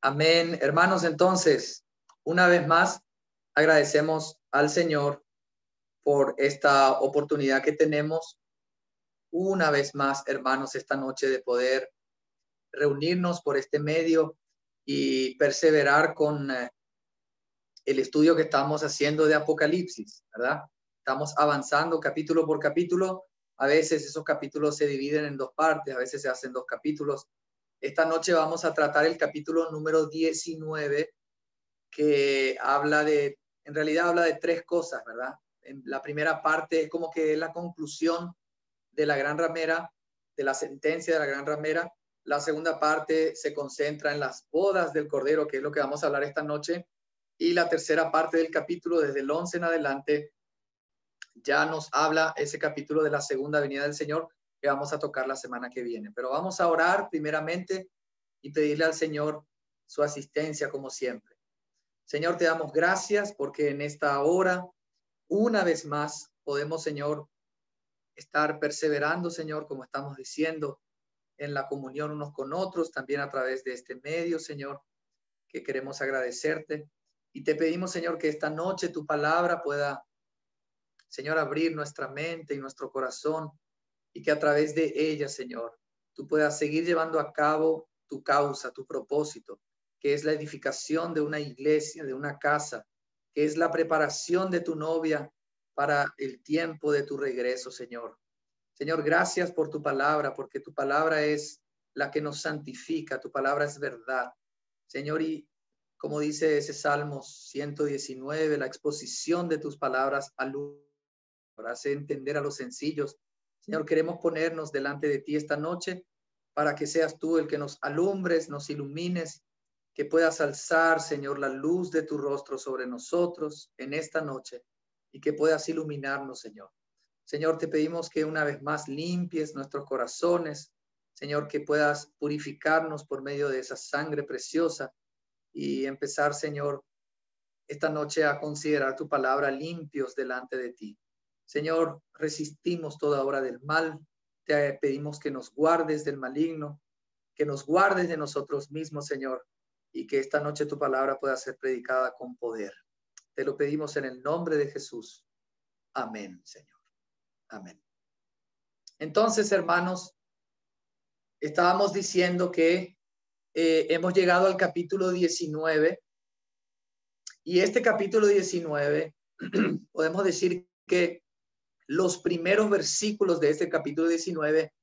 Amén. Hermanos, entonces, una vez más, agradecemos al Señor por esta oportunidad que tenemos una vez más, hermanos, esta noche de poder reunirnos por este medio y perseverar con el estudio que estamos haciendo de Apocalipsis, ¿verdad? Estamos avanzando capítulo por capítulo. A veces esos capítulos se dividen en dos partes, a veces se hacen dos capítulos. Esta noche vamos a tratar el capítulo número 19, que en realidad habla de tres cosas, ¿verdad? En la primera parte es como que es la conclusión de la gran ramera, de la sentencia de la gran ramera. La segunda parte se concentra en las bodas del Cordero, que es lo que vamos a hablar esta noche. Y la tercera parte del capítulo, desde el 11 en adelante, ya nos habla ese capítulo de la segunda venida del Señor, que vamos a tocar la semana que viene. Pero vamos a orar primeramente y pedirle al Señor su asistencia como siempre. Señor, te damos gracias porque en esta hora, una vez más, podemos, Señor, estar perseverando, Señor, como estamos diciendo, en la comunión unos con otros, también a través de este medio, Señor, que queremos agradecerte. Y te pedimos, Señor, que esta noche tu palabra pueda, Señor, abrir nuestra mente y nuestro corazón y que a través de ella, Señor, tú puedas seguir llevando a cabo tu causa, tu propósito, que es la edificación de una iglesia, de una casa, que es la preparación de tu novia para el tiempo de tu regreso, Señor. Señor, gracias por tu palabra, porque tu palabra es la que nos santifica, tu palabra es verdad. Señor, y como dice ese Salmo 119, la exposición de tus palabras hace entender a los sencillos. Señor, queremos ponernos delante de ti esta noche para que seas tú el que nos alumbres, nos ilumines, que puedas alzar, Señor, la luz de tu rostro sobre nosotros en esta noche y que puedas iluminarnos, Señor. Señor, te pedimos que una vez más limpies nuestros corazones, Señor, que puedas purificarnos por medio de esa sangre preciosa y empezar, Señor, esta noche a considerar tu palabra limpios delante de ti. Señor, resistimos toda obra del mal. Te pedimos que nos guardes del maligno, que nos guardes de nosotros mismos, Señor, y que esta noche tu palabra pueda ser predicada con poder. Te lo pedimos en el nombre de Jesús. Amén, Señor. Amén. Entonces, hermanos, estábamos diciendo que hemos llegado al capítulo 19 y este capítulo 19 podemos decir que los primeros versículos de este capítulo 19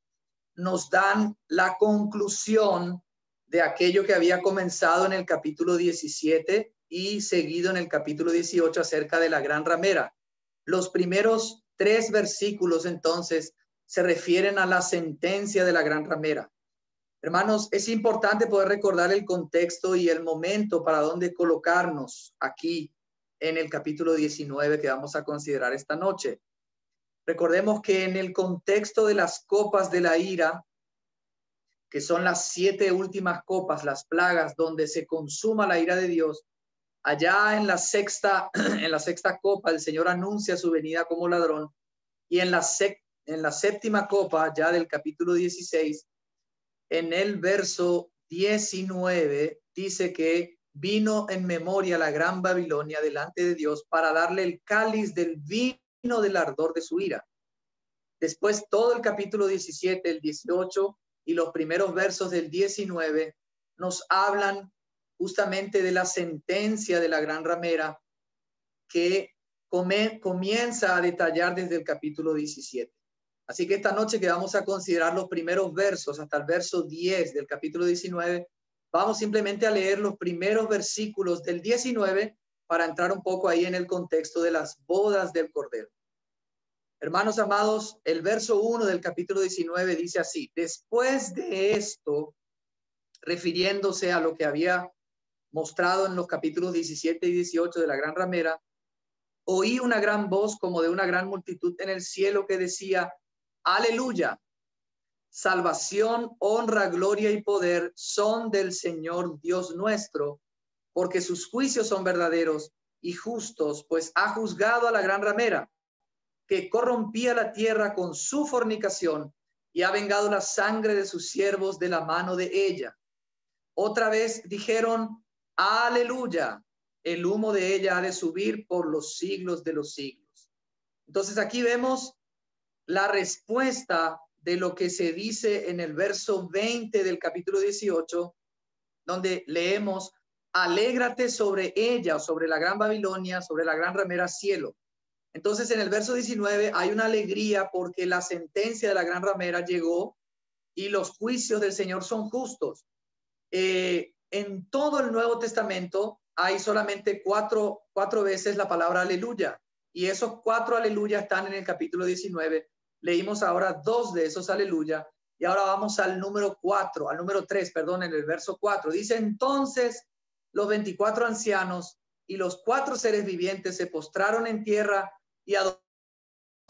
nos dan la conclusión de aquello que había comenzado en el capítulo 17 y seguido en el capítulo 18 acerca de la gran ramera. Los primeros 3 versículos entonces se refieren a la sentencia de la gran ramera. Hermanos, es importante poder recordar el contexto y el momento para dónde colocarnos aquí en el capítulo 19 que vamos a considerar esta noche. Recordemos que en el contexto de las copas de la ira, que son las 7 últimas copas, las plagas, donde se consuma la ira de Dios, allá en la sexta copa el Señor anuncia su venida como ladrón, y en la séptima copa, ya del capítulo 16, en el verso 19, dice que vino en memoria la gran Babilonia delante de Dios para darle el cáliz del vino del ardor de su ira. Después todo el capítulo 17, el 18 y los primeros versos del 19 nos hablan justamente de la sentencia de la gran ramera que comienza a detallar desde el capítulo 17. Así que esta noche que vamos a considerar los primeros versos hasta el verso 10 del capítulo 19, vamos simplemente a leer los primeros versículos del 19 para entrar un poco ahí en el contexto de las bodas del Cordero. Hermanos amados, el verso 1 del capítulo 19 dice así: después de esto, refiriéndose a lo que había mostrado en los capítulos 17 y 18 de la gran ramera, oí una gran voz como de una gran multitud en el cielo que decía: aleluya, salvación, honra, gloria y poder son del Señor Dios nuestro, porque sus juicios son verdaderos y justos, pues ha juzgado a la gran ramera, que corrompía la tierra con su fornicación, y ha vengado la sangre de sus siervos de la mano de ella. Otra vez dijeron, aleluya, el humo de ella ha de subir por los siglos de los siglos. Entonces aquí vemos la respuesta de lo que se dice en el verso 20 del capítulo 18, donde leemos, alégrate sobre ella, sobre la gran Babilonia, sobre la gran ramera cielo. Entonces en el verso 19 hay una alegría porque la sentencia de la gran ramera llegó y los juicios del Señor son justos. En todo el Nuevo Testamento hay solamente cuatro veces la palabra aleluya, y esos 4 aleluya están en el capítulo 19. Leímos ahora 2 de esos aleluya, y ahora vamos al número 3, perdón, en el verso 4. Dice, entonces los 24 ancianos y los 4 seres vivientes se postraron en tierra y adoraron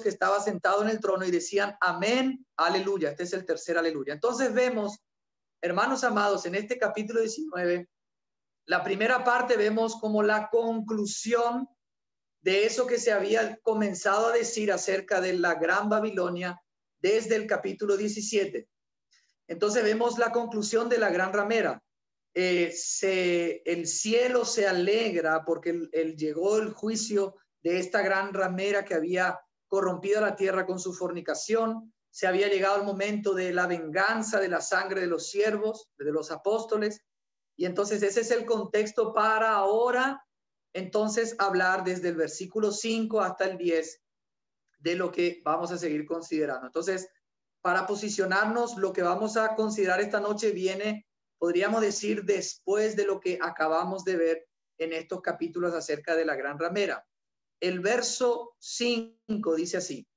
que estaba sentado en el trono y decían, amén, aleluya. Este es el tercer aleluya. Entonces vemos, hermanos amados, en este capítulo 19, la primera parte vemos como la conclusión de eso que se había comenzado a decir acerca de la gran Babilonia desde el capítulo 17. Entonces vemos la conclusión de la gran ramera. El cielo se alegra porque llegó el juicio de esta gran ramera que había corrompido la tierra con su fornicación. Se había llegado el momento de la venganza de la sangre de los siervos, de los apóstoles. Y entonces ese es el contexto para ahora, entonces, hablar desde el versículo 5 hasta el 10 de lo que vamos a seguir considerando. Entonces, para posicionarnos, lo que vamos a considerar esta noche viene, podríamos decir, después de lo que acabamos de ver en estos capítulos acerca de la gran ramera. El verso 5 dice así,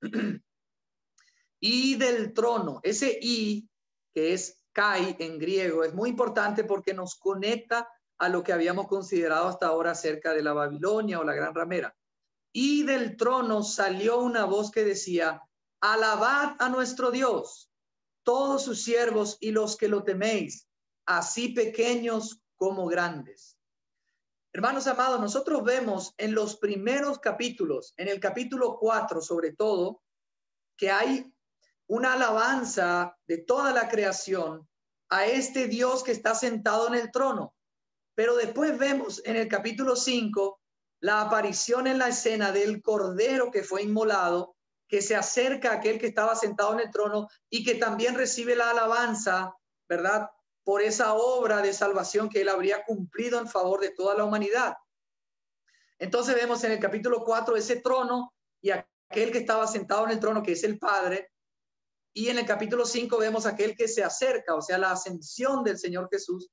y del trono, ese y, que es kai en griego, es muy importante porque nos conecta a lo que habíamos considerado hasta ahora acerca de la Babilonia o la gran ramera. Y del trono salió una voz que decía, alabad a nuestro Dios, todos sus siervos y los que lo teméis, así pequeños como grandes. Hermanos amados, nosotros vemos en los primeros capítulos, en el capítulo 4 sobre todo, que hay una alabanza de toda la creación a este Dios que está sentado en el trono. Pero después vemos en el capítulo 5 la aparición en la escena del cordero que fue inmolado, que se acerca a aquel que estaba sentado en el trono y que también recibe la alabanza, ¿verdad? Por esa obra de salvación que él habría cumplido en favor de toda la humanidad. Entonces vemos en el capítulo 4 ese trono y aquel que estaba sentado en el trono, que es el Padre. Y en el capítulo 5 vemos aquel que se acerca, o sea, la ascensión del Señor Jesús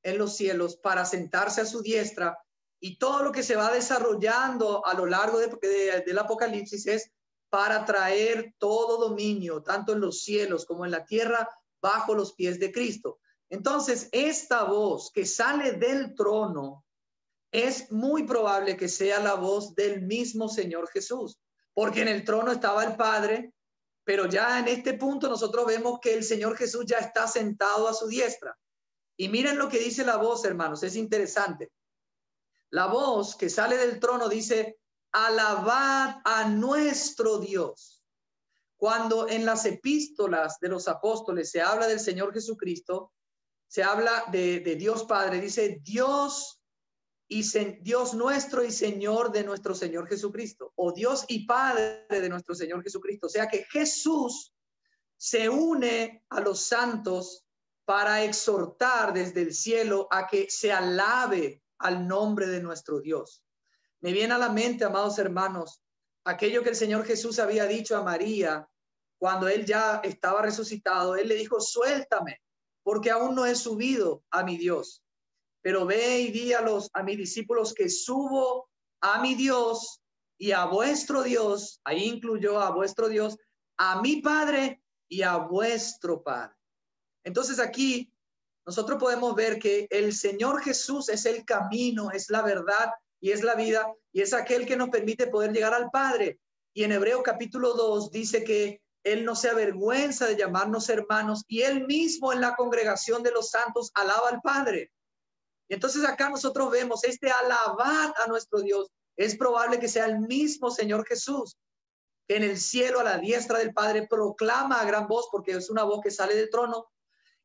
en los cielos para sentarse a su diestra, y todo lo que se va desarrollando a lo largo del Apocalipsis es para traer todo dominio, tanto en los cielos como en la tierra, bajo los pies de Cristo. Entonces, esta voz que sale del trono es muy probable que sea la voz del mismo Señor Jesús, porque en el trono estaba el Padre, pero ya en este punto nosotros vemos que el Señor Jesús ya está sentado a su diestra. Y miren lo que dice la voz, hermanos, es interesante. La voz que sale del trono dice, alabad a nuestro Dios. Cuando en las epístolas de los apóstoles se habla del Señor Jesucristo, se habla de Dios Padre, dice Dios nuestro y Señor de nuestro Señor Jesucristo, o Dios y Padre de nuestro Señor Jesucristo. O sea que Jesús se une a los santos para exhortar desde el cielo a que se alabe al nombre de nuestro Dios. Me viene a la mente, amados hermanos, aquello que el Señor Jesús había dicho a María cuando él ya estaba resucitado. Él le dijo, suéltame, porque aún no he subido a mi Dios. Pero ve y di a mis discípulos que subo a mi Dios y a vuestro Dios, ahí incluyó a vuestro Dios, a mi Padre y a vuestro Padre. Entonces aquí nosotros podemos ver que el Señor Jesús es el camino, es la verdad y es la vida, y es aquel que nos permite poder llegar al Padre. Y en Hebreos capítulo 2 dice que Él no se avergüenza de llamarnos hermanos, y Él mismo en la congregación de los santos alaba al Padre. Y entonces acá nosotros vemos este alabar a nuestro Dios. Es probable que sea el mismo Señor Jesús, que en el cielo a la diestra del Padre proclama a gran voz, porque es una voz que sale del trono,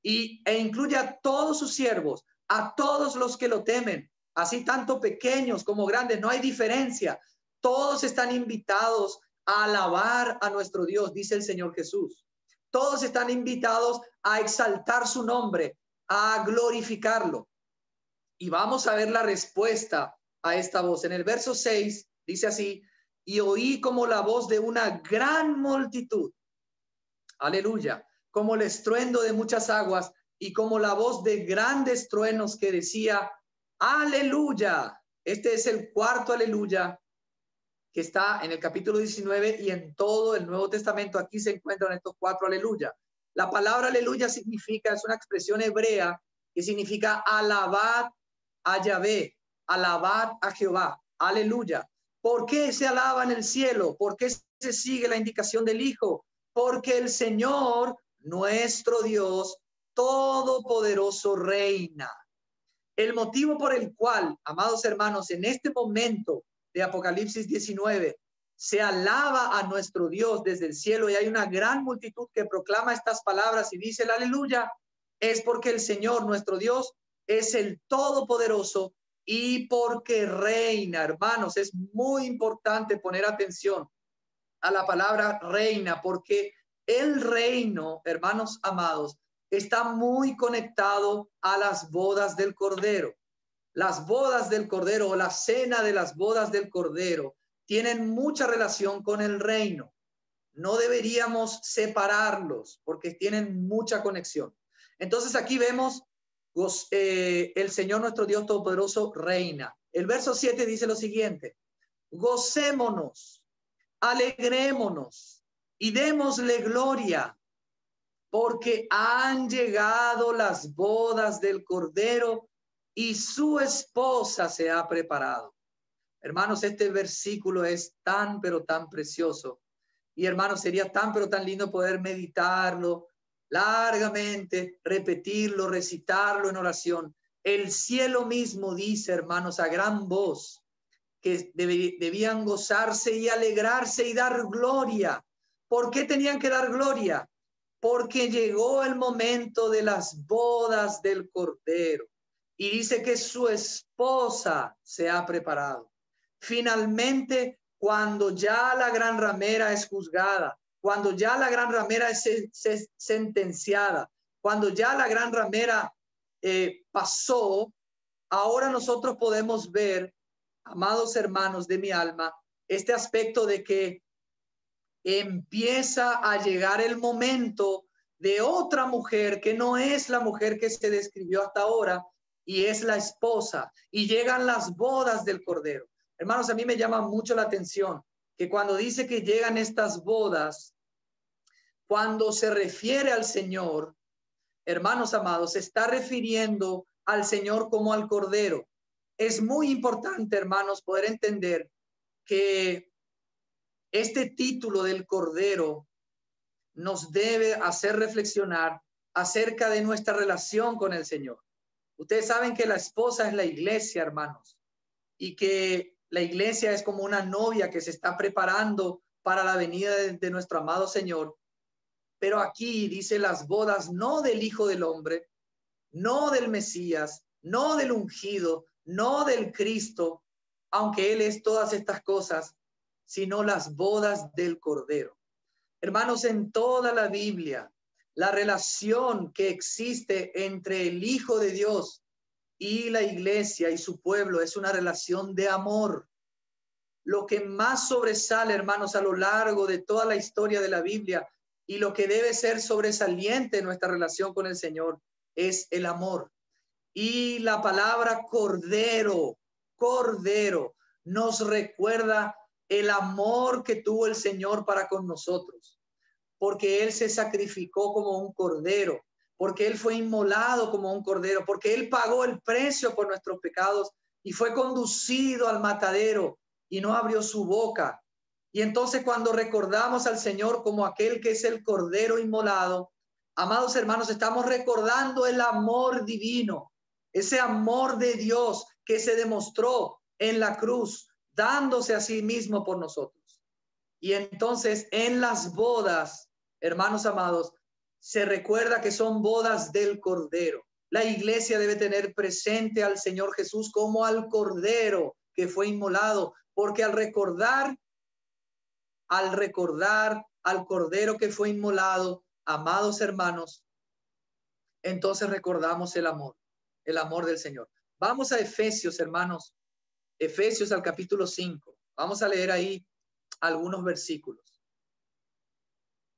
e incluye a todos sus siervos, a todos los que lo temen, así tanto pequeños como grandes, no hay diferencia. Todos están invitados a alabar a nuestro Dios, dice el Señor Jesús. Todos están invitados a exaltar su nombre, a glorificarlo. Y vamos a ver la respuesta a esta voz. En el verso 6 dice así: y oí como la voz de una gran multitud, aleluya, como el estruendo de muchas aguas y como la voz de grandes truenos que decía, aleluya. Este es el cuarto aleluya que está en el capítulo 19 y en todo el Nuevo Testamento. Aquí se encuentran estos cuatro aleluya. La palabra aleluya significa, es una expresión hebrea que significa alabad a Yahvé, alabad a Jehová, aleluya. ¿Por qué se alaba en el cielo? ¿Por qué se sigue la indicación del Hijo? Porque el Señor, nuestro Dios, todopoderoso reina. El motivo por el cual, amados hermanos, en este momento de Apocalipsis 19, se alaba a nuestro Dios desde el cielo y hay una gran multitud que proclama estas palabras y dice el aleluya, es porque el Señor, nuestro Dios, es el Todopoderoso y porque reina. Hermanos, es muy importante poner atención a la palabra reina, porque el reino, hermanos amados, está muy conectado a las bodas del Cordero. Las bodas del Cordero o la cena de las bodas del Cordero tienen mucha relación con el reino. No deberíamos separarlos porque tienen mucha conexión. Entonces aquí vemos el Señor nuestro Dios Todopoderoso reina. El verso 7 dice lo siguiente: gocémonos, alegrémonos y démosle gloria, porque han llegado las bodas del Cordero y su esposa se ha preparado. Hermanos, este versículo es tan, pero tan precioso. Y hermanos, sería tan, pero tan lindo poder meditarlo largamente, repetirlo, recitarlo en oración. El cielo mismo dice, hermanos, a gran voz, que debían gozarse y alegrarse y dar gloria. ¿Por qué tenían que dar gloria? Porque llegó el momento de las bodas del Cordero. Y dice que su esposa se ha preparado. Finalmente, cuando ya la gran ramera es juzgada, cuando ya la gran ramera es sentenciada, cuando ya la gran ramera pasó, ahora nosotros podemos ver, amados hermanos de mi alma, este aspecto de que empieza a llegar el momento de otra mujer que no es la mujer que se describió hasta ahora y es la esposa, y llegan las bodas del Cordero. Hermanos, a mí me llama mucho la atención que cuando dice que llegan estas bodas, cuando se refiere al Señor, hermanos amados, se está refiriendo al Señor como al Cordero. Es muy importante, hermanos, poder entender que este título del Cordero nos debe hacer reflexionar acerca de nuestra relación con el Señor. Ustedes saben que la esposa es la iglesia, hermanos, y que la iglesia es como una novia que se está preparando para la venida de nuestro amado Señor. Pero aquí dice las bodas no del Hijo del Hombre, no del Mesías, no del ungido, no del Cristo, aunque Él es todas estas cosas, sino las bodas del Cordero. Hermanos, en toda la Biblia, la relación que existe entre el Hijo de Dios y la iglesia y su pueblo es una relación de amor. Lo que más sobresale, hermanos, a lo largo de toda la historia de la Biblia y lo que debe ser sobresaliente en nuestra relación con el Señor es el amor. Y la palabra cordero, cordero, nos recuerda el amor que tuvo el Señor para con nosotros, porque Él se sacrificó como un cordero, porque Él fue inmolado como un cordero, porque Él pagó el precio por nuestros pecados y fue conducido al matadero y no abrió su boca. Y entonces cuando recordamos al Señor como aquel que es el cordero inmolado, amados hermanos, estamos recordando el amor divino, ese amor de Dios que se demostró en la cruz, dándose a sí mismo por nosotros. Y entonces en las bodas, hermanos amados, se recuerda que son bodas del Cordero. La iglesia debe tener presente al Señor Jesús como al Cordero que fue inmolado, porque al recordar al Cordero que fue inmolado, amados hermanos, entonces recordamos el amor del Señor. Vamos a Efesios, hermanos, Efesios al capítulo 5. Vamos a leer ahí algunos versículos.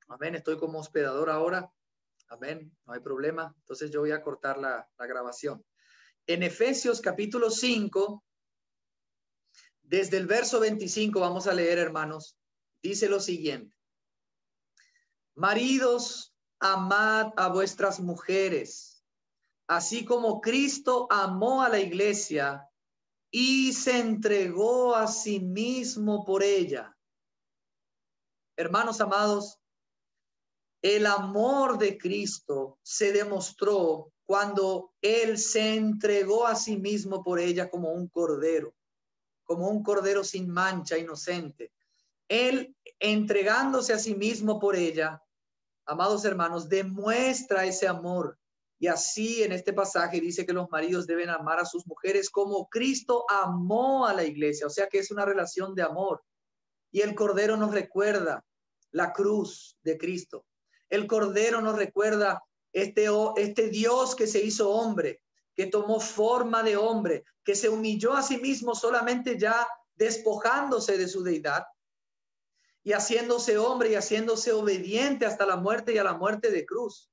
Amén, estoy como hospedador ahora. Amén, no hay problema. Entonces yo voy a cortar la grabación. En Efesios capítulo 5, desde el verso 25, vamos a leer, hermanos. Dice lo siguiente: maridos, amad a vuestras mujeres, así como Cristo amó a la iglesia y se entregó a sí mismo por ella. Hermanos amados, el amor de Cristo se demostró cuando Él se entregó a sí mismo por ella como un cordero sin mancha, inocente. Él entregándose a sí mismo por ella, amados hermanos, demuestra ese amor. Y así en este pasaje dice que los maridos deben amar a sus mujeres como Cristo amó a la iglesia. O sea que es una relación de amor. Y el Cordero nos recuerda la cruz de Cristo. El Cordero nos recuerda este Dios que se hizo hombre, que tomó forma de hombre, que se humilló a sí mismo solamente ya despojándose de su deidad y haciéndose hombre y haciéndose obediente hasta la muerte y a la muerte de cruz.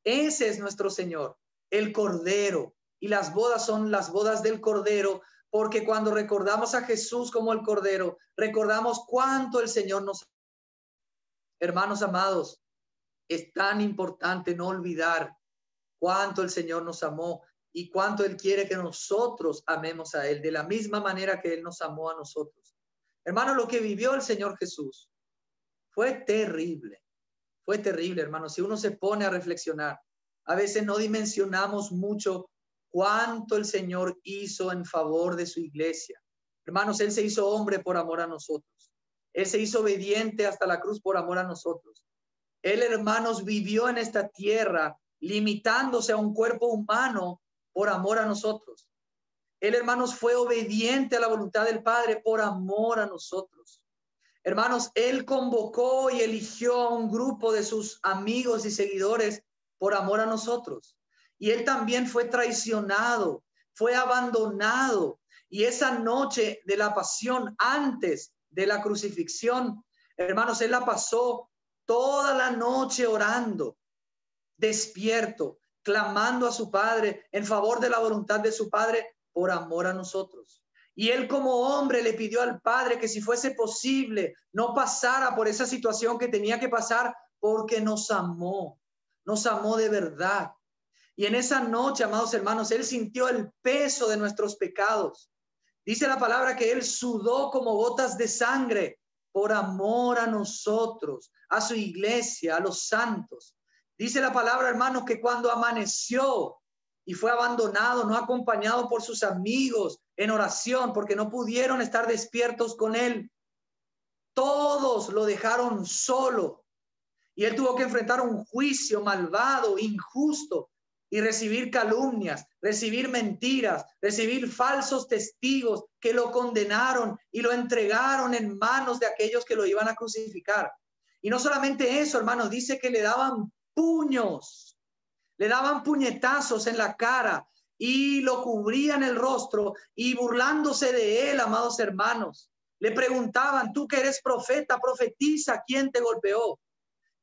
Ese es nuestro Señor, el Cordero. Y las bodas son las bodas del Cordero, porque cuando recordamos a Jesús como el Cordero, recordamos cuánto el Señor nos... Hermanos amados, es tan importante no olvidar cuánto el Señor nos amó y cuánto Él quiere que nosotros amemos a Él, de la misma manera que Él nos amó a nosotros. Hermanos, lo que vivió el Señor Jesús fue terrible, hermanos. Si uno se pone a reflexionar, a veces no dimensionamos mucho cuánto el Señor hizo en favor de su iglesia. Hermanos, Él se hizo hombre por amor a nosotros. Él se hizo obediente hasta la cruz por amor a nosotros. Él, hermanos, vivió en esta tierra limitándose a un cuerpo humano por amor a nosotros. Él, hermanos, fue obediente a la voluntad del Padre por amor a nosotros. Hermanos, Él convocó y eligió a un grupo de sus amigos y seguidores por amor a nosotros. Y Él también fue traicionado, fue abandonado. Y esa noche de la pasión, antes de la crucifixión, hermanos, Él la pasó toda la noche orando, despierto, clamando a su Padre en favor de la voluntad de su Padre por amor a nosotros. Y Él como hombre le pidió al Padre que si fuese posible no pasara por esa situación que tenía que pasar, porque nos amó de verdad. Y en esa noche, amados hermanos, Él sintió el peso de nuestros pecados. Dice la palabra que Él sudó como gotas de sangre por amor a nosotros, a su iglesia, a los santos. Dice la palabra, hermanos, que cuando amaneció y fue abandonado, no acompañado por sus amigos en oración, porque no pudieron estar despiertos con Él, todos lo dejaron solo. Y Él tuvo que enfrentar un juicio malvado, injusto, y recibir calumnias, recibir mentiras, recibir falsos testigos que lo condenaron y lo entregaron en manos de aquellos que lo iban a crucificar. Y no solamente eso, hermanos, dice que le daban puños, le daban puñetazos en la cara y lo cubrían el rostro y burlándose de él, amados hermanos. Le preguntaban, tú que eres profeta, profetiza, ¿quién te golpeó?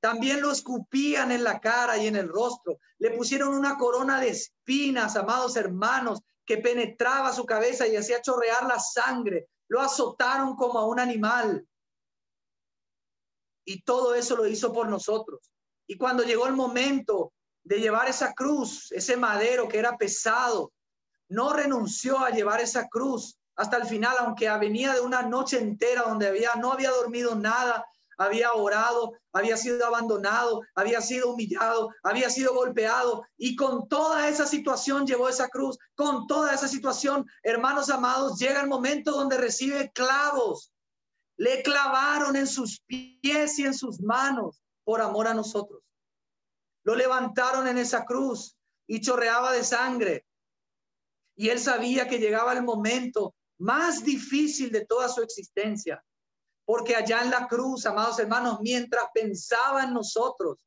También lo escupían en la cara y en el rostro. Le pusieron una corona de espinas, amados hermanos, que penetraba su cabeza y hacía chorrear la sangre. Lo azotaron como a un animal. Y todo eso lo hizo por nosotros. Y cuando llegó el momento de llevar esa cruz, ese madero que era pesado, no renunció a llevar esa cruz hasta el final, aunque venía de una noche entera donde no había dormido nada, había orado, había sido abandonado, había sido humillado, había sido golpeado, y con toda esa situación llevó esa cruz. Con toda esa situación, hermanos amados, llega el momento donde recibe clavos. Le clavaron en sus pies y en sus manos por amor a nosotros. Lo levantaron en esa cruz y chorreaba de sangre. Y él sabía que llegaba el momento más difícil de toda su existencia. Porque allá en la cruz, amados hermanos, mientras pensaba en nosotros,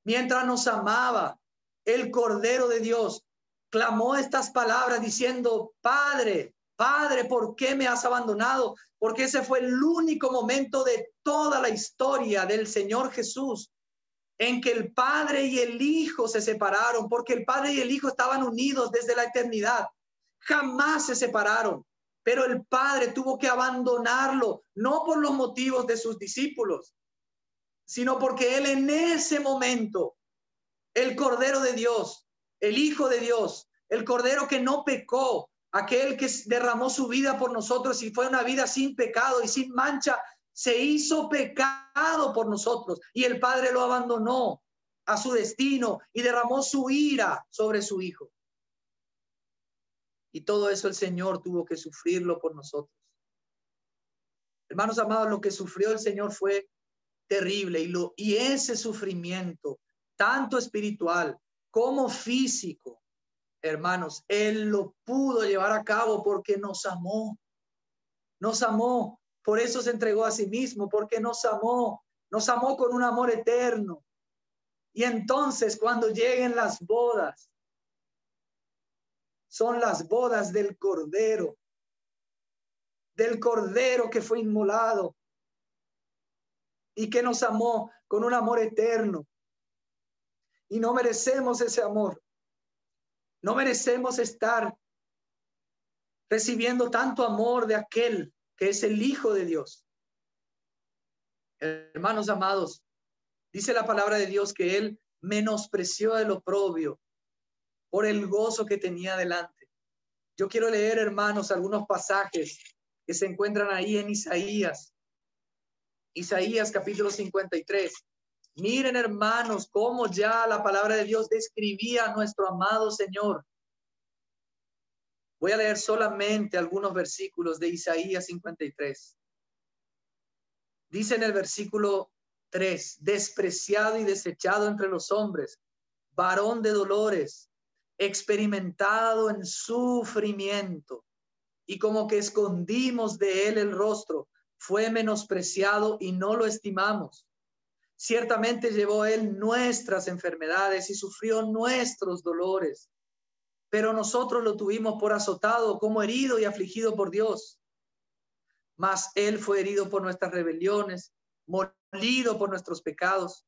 mientras nos amaba, el Cordero de Dios clamó estas palabras diciendo: Padre, Padre, ¿por qué me has abandonado? Porque ese fue el único momento de toda la historia del Señor Jesús en que el Padre y el Hijo se separaron, porque el Padre y el Hijo estaban unidos desde la eternidad. Jamás se separaron, pero el Padre tuvo que abandonarlo, no por los motivos de sus discípulos, sino porque Él en ese momento, el Cordero de Dios, el Hijo de Dios, el Cordero que no pecó, aquel que derramó su vida por nosotros y fue una vida sin pecado y sin mancha, se hizo pecado por nosotros y el Padre lo abandonó a su destino y derramó su ira sobre su Hijo. Y todo eso el Señor tuvo que sufrirlo por nosotros. Hermanos amados, lo que sufrió el Señor fue terrible y ese sufrimiento, tanto espiritual como físico, hermanos, Él lo pudo llevar a cabo porque nos amó. Nos amó, por eso se entregó a sí mismo, porque nos amó con un amor eterno. Y entonces cuando lleguen las bodas, son las bodas del Cordero que fue inmolado y que nos amó con un amor eterno. Y no merecemos ese amor. No merecemos estar recibiendo tanto amor de aquel que es el Hijo de Dios. Hermanos amados, dice la palabra de Dios que Él menospreció el oprobio por el gozo que tenía delante. Yo quiero leer, hermanos, algunos pasajes que se encuentran ahí en Isaías. Isaías capítulo 53. Miren, hermanos, cómo ya la palabra de Dios describía a nuestro amado Señor. Voy a leer solamente algunos versículos de Isaías 53. Dice en el versículo 3: despreciado y desechado entre los hombres, varón de dolores, experimentado en sufrimiento, y como que escondimos de él el rostro, fue menospreciado y no lo estimamos. Ciertamente llevó él nuestras enfermedades y sufrió nuestros dolores, pero nosotros lo tuvimos por azotado, como herido y afligido por Dios. Mas él fue herido por nuestras rebeliones, molido por nuestros pecados.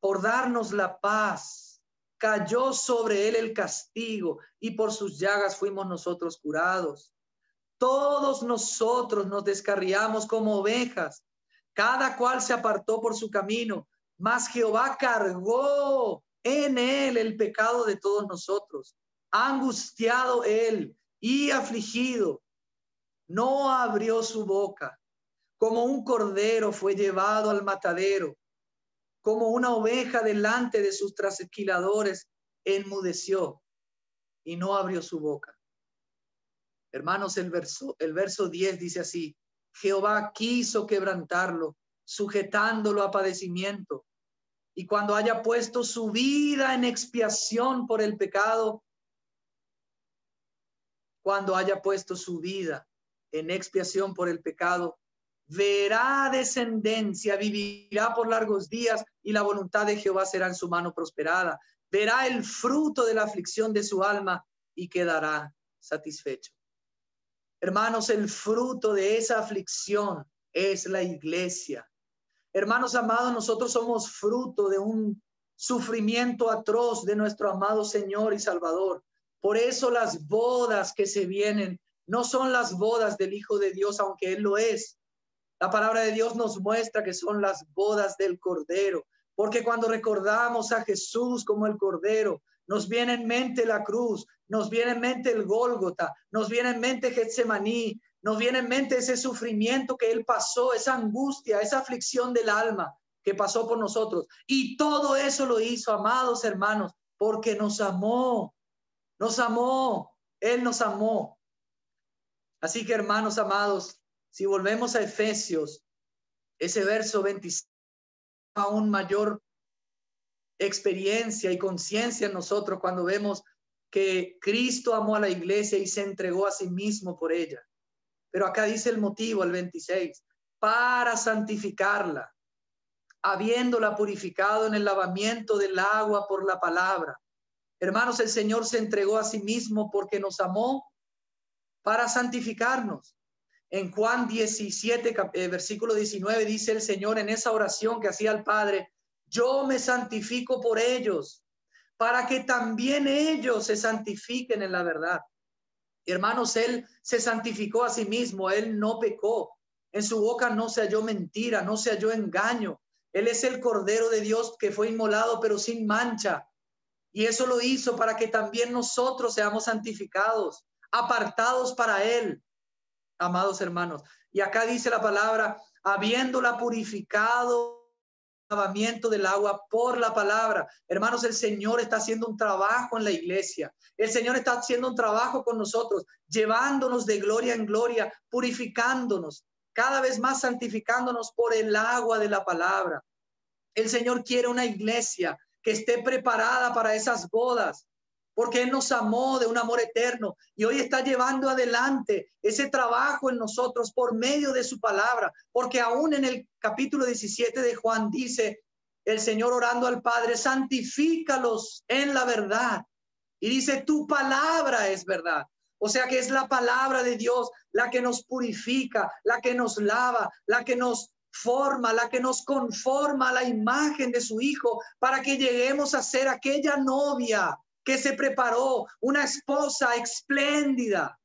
Por darnos la paz, cayó sobre él el castigo, y por sus llagas fuimos nosotros curados. Todos nosotros nos descarriamos como ovejas, cada cual se apartó por su camino, mas Jehová cargó en él el pecado de todos nosotros. Angustiado él y afligido, no abrió su boca. Como un cordero fue llevado al matadero, como una oveja delante de sus trasquiladores, enmudeció y no abrió su boca. Hermanos, el verso 10 dice así: Jehová quiso quebrantarlo, sujetándolo a padecimiento, y cuando haya puesto su vida en expiación por el pecado, verá descendencia, vivirá por largos días, y la voluntad de Jehová será en su mano prosperada. Verá el fruto de la aflicción de su alma y quedará satisfecho. Hermanos, el fruto de esa aflicción es la iglesia. Hermanos amados, nosotros somos fruto de un sufrimiento atroz de nuestro amado Señor y Salvador. Por eso las bodas que se vienen no son las bodas del Hijo de Dios, aunque Él lo es. La palabra de Dios nos muestra que son las bodas del Cordero, porque cuando recordamos a Jesús como el Cordero, nos viene en mente la cruz, nos viene en mente el Gólgota, nos viene en mente Getsemaní, nos viene en mente ese sufrimiento que Él pasó, esa angustia, esa aflicción del alma que pasó por nosotros. Y todo eso lo hizo, amados hermanos, porque nos amó, Él nos amó. Así que, hermanos amados, si volvemos a Efesios, ese verso 25, aún mayor experiencia y conciencia en nosotros cuando vemos que Cristo amó a la iglesia y se entregó a sí mismo por ella. Pero acá dice el motivo, el 26, para santificarla, habiéndola purificado en el lavamiento del agua por la palabra. Hermanos, el Señor se entregó a sí mismo porque nos amó para santificarnos. En Juan 17, versículo 19, dice el Señor en esa oración que hacía el Padre: yo me santifico por ellos, para que también ellos se santifiquen en la verdad. Hermanos, Él se santificó a sí mismo, Él no pecó. En su boca no se halló mentira, no se halló engaño. Él es el Cordero de Dios que fue inmolado, pero sin mancha. Y eso lo hizo para que también nosotros seamos santificados, apartados para Él, amados hermanos. Y acá dice la palabra, habiéndola purificado lavamiento del agua por la palabra. Hermanos, el Señor está haciendo un trabajo en la iglesia. El Señor está haciendo un trabajo con nosotros, llevándonos de gloria en gloria, purificándonos, cada vez más santificándonos por el agua de la palabra. El Señor quiere una iglesia que esté preparada para esas bodas, porque Él nos amó de un amor eterno y hoy está llevando adelante ese trabajo en nosotros por medio de su palabra, porque aún en el capítulo 17 de Juan dice el Señor orando al Padre: santifícalos en la verdad. Y dice: tu palabra es verdad. O sea que es la palabra de Dios la que nos purifica, la que nos lava, la que nos forma, la que nos conforma a la imagen de su Hijo, para que lleguemos a ser aquella novia que se preparó, una esposa espléndida,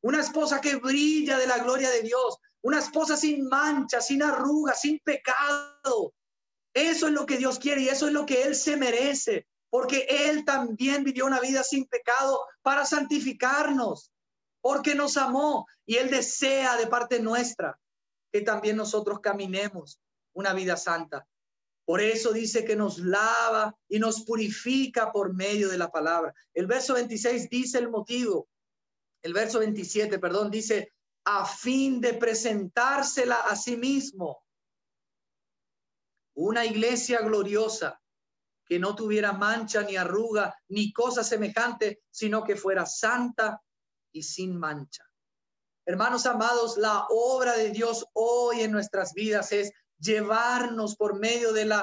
una esposa que brilla de la gloria de Dios, una esposa sin mancha, sin arruga, sin pecado. Eso es lo que Dios quiere y eso es lo que Él se merece, porque Él también vivió una vida sin pecado para santificarnos, porque nos amó y Él desea de parte nuestra que también nosotros caminemos una vida santa. Por eso dice que nos lava y nos purifica por medio de la palabra. El verso 26 dice el motivo. El verso 27, perdón, dice: a fin de presentársela a sí mismo. Una iglesia gloriosa que no tuviera mancha ni arruga ni cosa semejante, sino que fuera santa y sin mancha. Hermanos amados, la obra de Dios hoy en nuestras vidas es llevarnos por medio del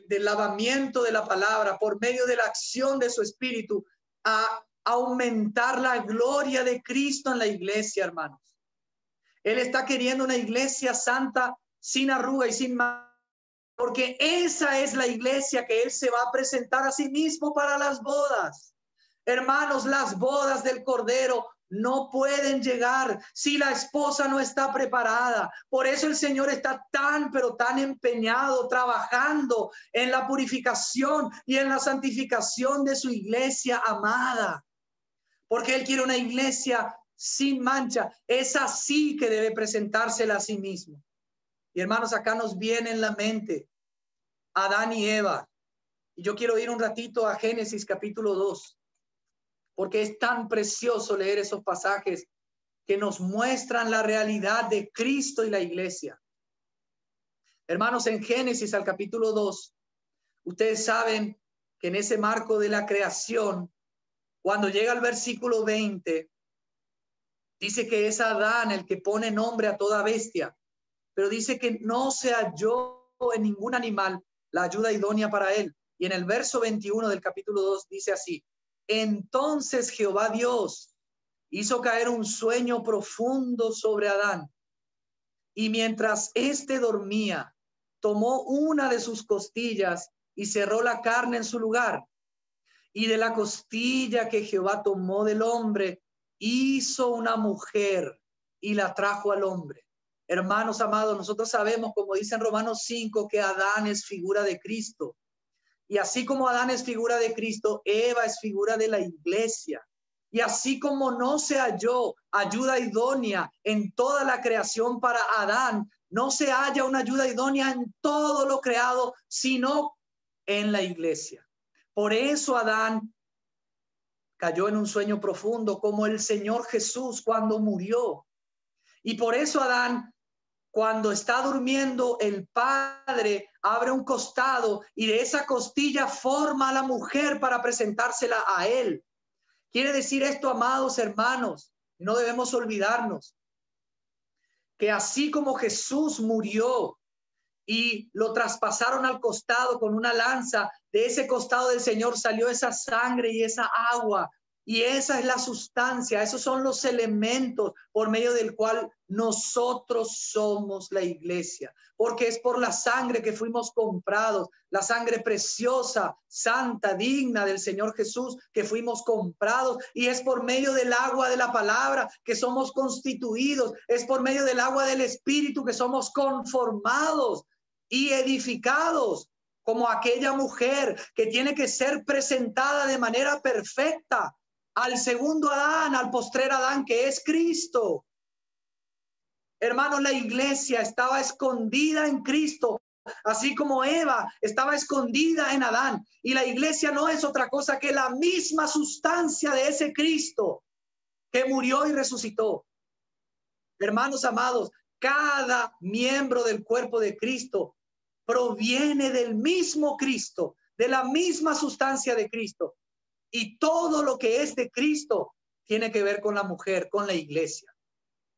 lavamiento de la palabra, por medio de la acción de su Espíritu, a aumentar la gloria de Cristo en la iglesia, hermanos. Él está queriendo una iglesia santa, sin arruga y sin mancha, porque esa es la iglesia que Él se va a presentar a sí mismo para las bodas. Hermanos, las bodas del Cordero no pueden llegar si la esposa no está preparada. Por eso el Señor está tan, pero tan empeñado, trabajando en la purificación y en la santificación de su iglesia amada. Porque Él quiere una iglesia sin mancha. Es así que debe presentársela a sí mismo. Y hermanos, acá nos viene en la mente Adán y Eva. Y yo quiero ir un ratito a Génesis capítulo 2. Porque es tan precioso leer esos pasajes que nos muestran la realidad de Cristo y la iglesia. Hermanos, en Génesis al capítulo 2, ustedes saben que en ese marco de la creación, cuando llega el versículo 20, dice que es Adán el que pone nombre a toda bestia, pero dice que no se halló en ningún animal la ayuda idónea para él. Y en el verso 21 del capítulo 2 dice así: entonces Jehová Dios hizo caer un sueño profundo sobre Adán, y mientras éste dormía, tomó una de sus costillas y cerró la carne en su lugar. Y de la costilla que Jehová tomó del hombre, hizo una mujer y la trajo al hombre. Hermanos amados, nosotros sabemos, como dice en Romanos 5, que Adán es figura de Cristo. Y así como Adán es figura de Cristo, Eva es figura de la iglesia. Y así como no se halló ayuda idónea en toda la creación para Adán, no se halla una ayuda idónea en todo lo creado, sino en la iglesia. Por eso Adán cayó en un sueño profundo, como el Señor Jesús cuando murió. Y por eso Adán Cuando está durmiendo, el padre abre un costado y de esa costilla forma a la mujer para presentársela a él. Quiere decir esto, amados hermanos, no debemos olvidarnos que así como Jesús murió y lo traspasaron al costado con una lanza, de ese costado del Señor salió esa sangre y esa agua. Y esa es la sustancia, esos son los elementos por medio del cual nosotros somos la iglesia, porque es por la sangre que fuimos comprados, la sangre preciosa, santa, digna del Señor Jesús que fuimos comprados, y es por medio del agua de la palabra que somos constituidos, es por medio del agua del Espíritu que somos conformados y edificados como aquella mujer que tiene que ser presentada de manera perfecta al segundo Adán, al postrer Adán, que es Cristo. Hermanos, la iglesia estaba escondida en Cristo, así como Eva estaba escondida en Adán. Y la iglesia no es otra cosa que la misma sustancia de ese Cristo que murió y resucitó. Hermanos amados, cada miembro del cuerpo de Cristo proviene del mismo Cristo, de la misma sustancia de Cristo. Y todo lo que es de Cristo tiene que ver con la mujer, con la iglesia.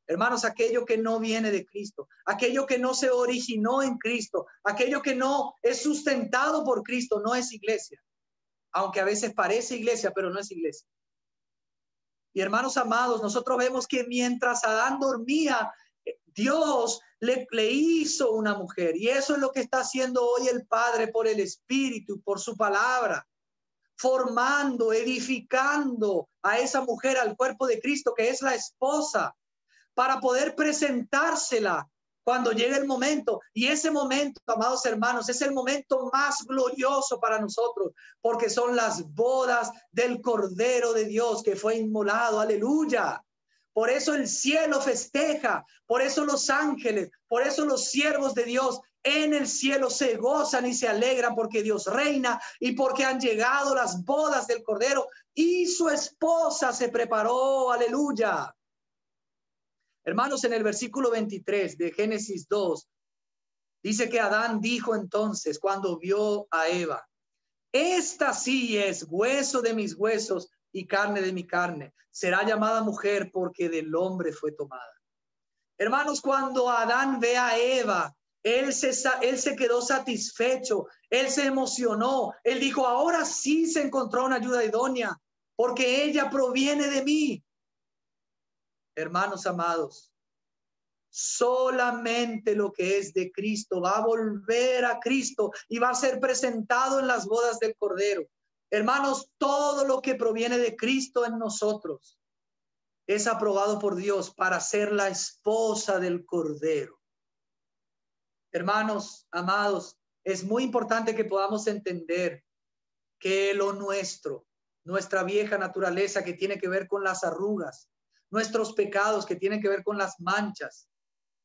Hermanos, aquello que no viene de Cristo, aquello que no se originó en Cristo, aquello que no es sustentado por Cristo, no es iglesia. Aunque a veces parece iglesia, pero no es iglesia. Y hermanos amados, nosotros vemos que mientras Adán dormía, Dios le hizo una mujer. Y eso es lo que está haciendo hoy el Padre por el Espíritu, por su palabra. Formando, edificando a esa mujer, al cuerpo de Cristo, que es la esposa, para poder presentársela cuando llegue el momento. Y ese momento, amados hermanos, es el momento más glorioso para nosotros, porque son las bodas del Cordero de Dios que fue inmolado. Aleluya. Por eso el cielo festeja, por eso los ángeles, por eso los siervos de Dios en el cielo se gozan y se alegran, porque Dios reina y porque han llegado las bodas del Cordero y su esposa se preparó. Aleluya. Hermanos, en el versículo 23 de Génesis 2, dice que Adán dijo entonces cuando vio a Eva: esta sí es hueso de mis huesos y carne de mi carne. Será llamada mujer porque del hombre fue tomada. Hermanos, cuando Adán ve a Eva, él se quedó satisfecho, él se emocionó, él dijo: ahora sí se encontró una ayuda idónea, porque ella proviene de mí. Hermanos amados, solamente lo que es de Cristo va a volver a Cristo y va a ser presentado en las bodas del Cordero. Hermanos, todo lo que proviene de Cristo en nosotros es aprobado por Dios para ser la esposa del Cordero. Hermanos amados, es muy importante que podamos entender que lo nuestro, nuestra vieja naturaleza que tiene que ver con las arrugas, nuestros pecados que tienen que ver con las manchas,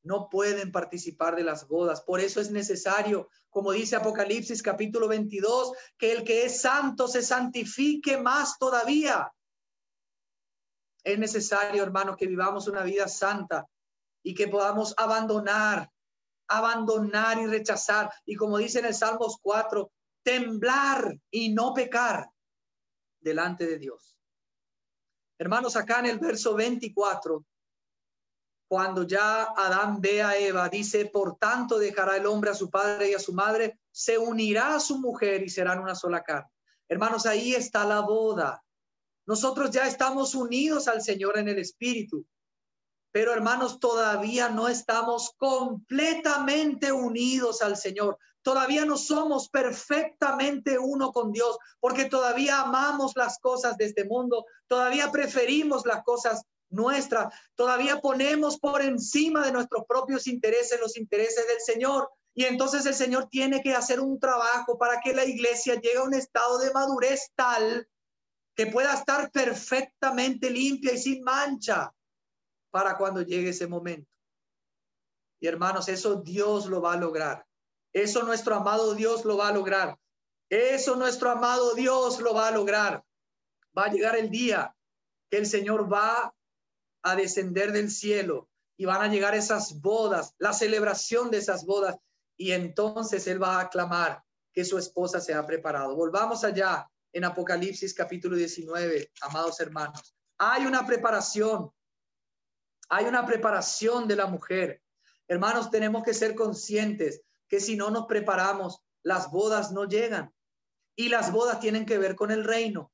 no pueden participar de las bodas. Por eso es necesario, como dice Apocalipsis capítulo 22, que el que es santo se santifique más todavía. Es necesario, hermano, que vivamos una vida santa y que podamos abandonar y rechazar. Y como dice en el Salmos 4, temblar y no pecar delante de Dios. Hermanos, acá en el verso 24, cuando ya Adán ve a Eva, dice: por tanto dejará el hombre a su padre y a su madre, se unirá a su mujer y serán una sola carne. Hermanos, ahí está la boda. Nosotros ya estamos unidos al Señor en el Espíritu, pero hermanos, todavía no estamos completamente unidos al Señor. Todavía no somos perfectamente uno con Dios, porque todavía amamos las cosas de este mundo, todavía preferimos las cosas nuestras, todavía ponemos por encima de nuestros propios intereses los intereses del Señor. Y entonces el Señor tiene que hacer un trabajo para que la iglesia llegue a un estado de madurez tal que pueda estar perfectamente limpia y sin mancha para cuando llegue ese momento. Y hermanos, eso Dios lo va a lograr. Eso nuestro amado Dios lo va a lograr. Eso nuestro amado Dios lo va a lograr. Va a llegar el día que el Señor va a descender del cielo y van a llegar esas bodas, la celebración de esas bodas, y entonces él va a aclamar que su esposa se ha preparado. Volvamos allá en Apocalipsis capítulo 19, amados hermanos. Hay una preparación de la mujer. Hermanos, tenemos que ser conscientes que si no nos preparamos, las bodas no llegan. Y las bodas tienen que ver con el reino.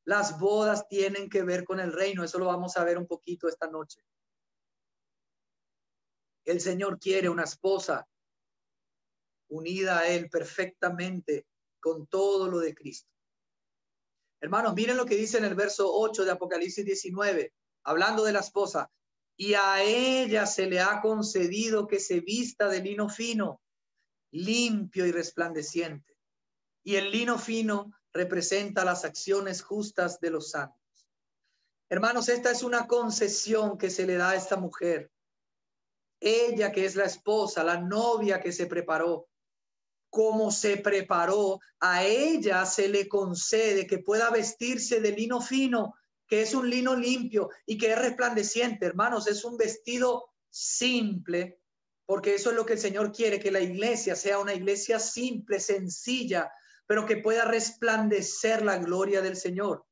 Las bodas tienen que ver con el reino. Eso lo vamos a ver un poquito esta noche. El Señor quiere una esposa unida a Él perfectamente con todo lo de Cristo. Hermanos, miren lo que dice en el verso 8 de Apocalipsis 19, hablando de la esposa. Y a ella se le ha concedido que se vista de lino fino, limpio y resplandeciente. Y el lino fino representa las acciones justas de los santos. Hermanos, esta es una concesión que se le da a esta mujer. Ella que es la esposa, la novia que se preparó, como se preparó, a ella se le concede que pueda vestirse de lino fino, que es un lino limpio y que es resplandeciente. Hermanos, es un vestido simple, porque eso es lo que el Señor quiere, que la iglesia sea una iglesia simple, sencilla, pero que pueda resplandecer la gloria del Señor.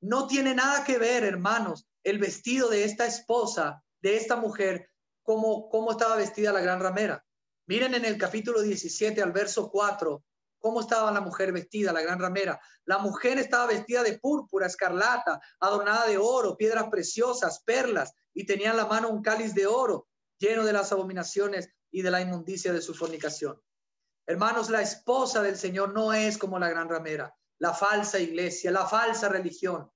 No tiene nada que ver, hermanos, el vestido de esta esposa, de esta mujer, cómo estaba vestida la gran ramera. Miren en el capítulo 17 al verso 4, cómo estaba la mujer vestida, la gran ramera. La mujer estaba vestida de púrpura, escarlata, adornada de oro, piedras preciosas, perlas, y tenía en la mano un cáliz de oro, lleno de las abominaciones y de la inmundicia de su fornicación. Hermanos, la esposa del Señor no es como la gran ramera, la falsa iglesia, la falsa religión.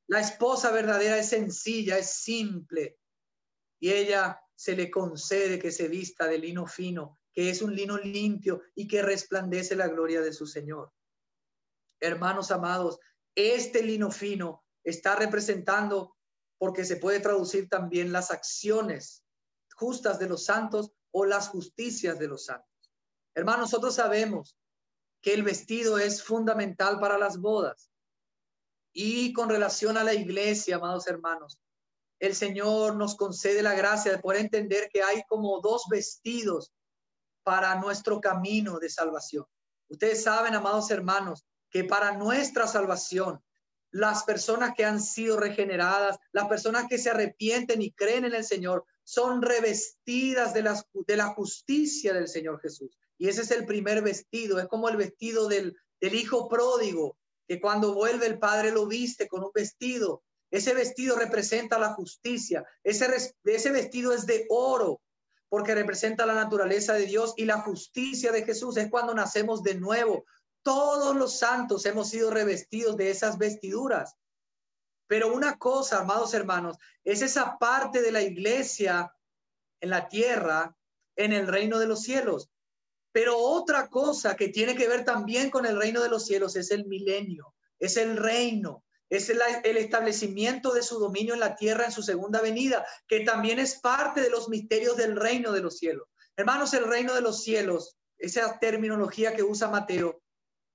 La esposa verdadera es sencilla, es simple, y ella se le concede que se vista de lino fino, que es un lino limpio y que resplandece la gloria de su Señor. Hermanos amados, este lino fino está representando, porque se puede traducir también, las acciones justas de los santos o las justicias de los santos. Hermanos, nosotros sabemos que el vestido es fundamental para las bodas. Y con relación a la iglesia, amados hermanos, el Señor nos concede la gracia de poder entender que hay como dos vestidos para nuestro camino de salvación. Ustedes saben, amados hermanos, que para nuestra salvación, las personas que han sido regeneradas, las personas que se arrepienten y creen en el Señor, son revestidas de la justicia del Señor Jesús. Y ese es el primer vestido, es como el vestido del hijo pródigo, que cuando vuelve el padre lo viste con un vestido. Ese vestido representa la justicia. Ese vestido es de oro, porque representa la naturaleza de Dios, y la justicia de Jesús es cuando nacemos de nuevo. Todos los santos hemos sido revestidos de esas vestiduras. Pero una cosa, amados hermanos, es esa parte de la iglesia en la tierra, en el reino de los cielos. Pero otra cosa que tiene que ver también con el reino de los cielos es el milenio, es el reino, es el establecimiento de su dominio en la tierra en su segunda venida, que también es parte de los misterios del reino de los cielos. Hermanos, el reino de los cielos, esa terminología que usa Mateo,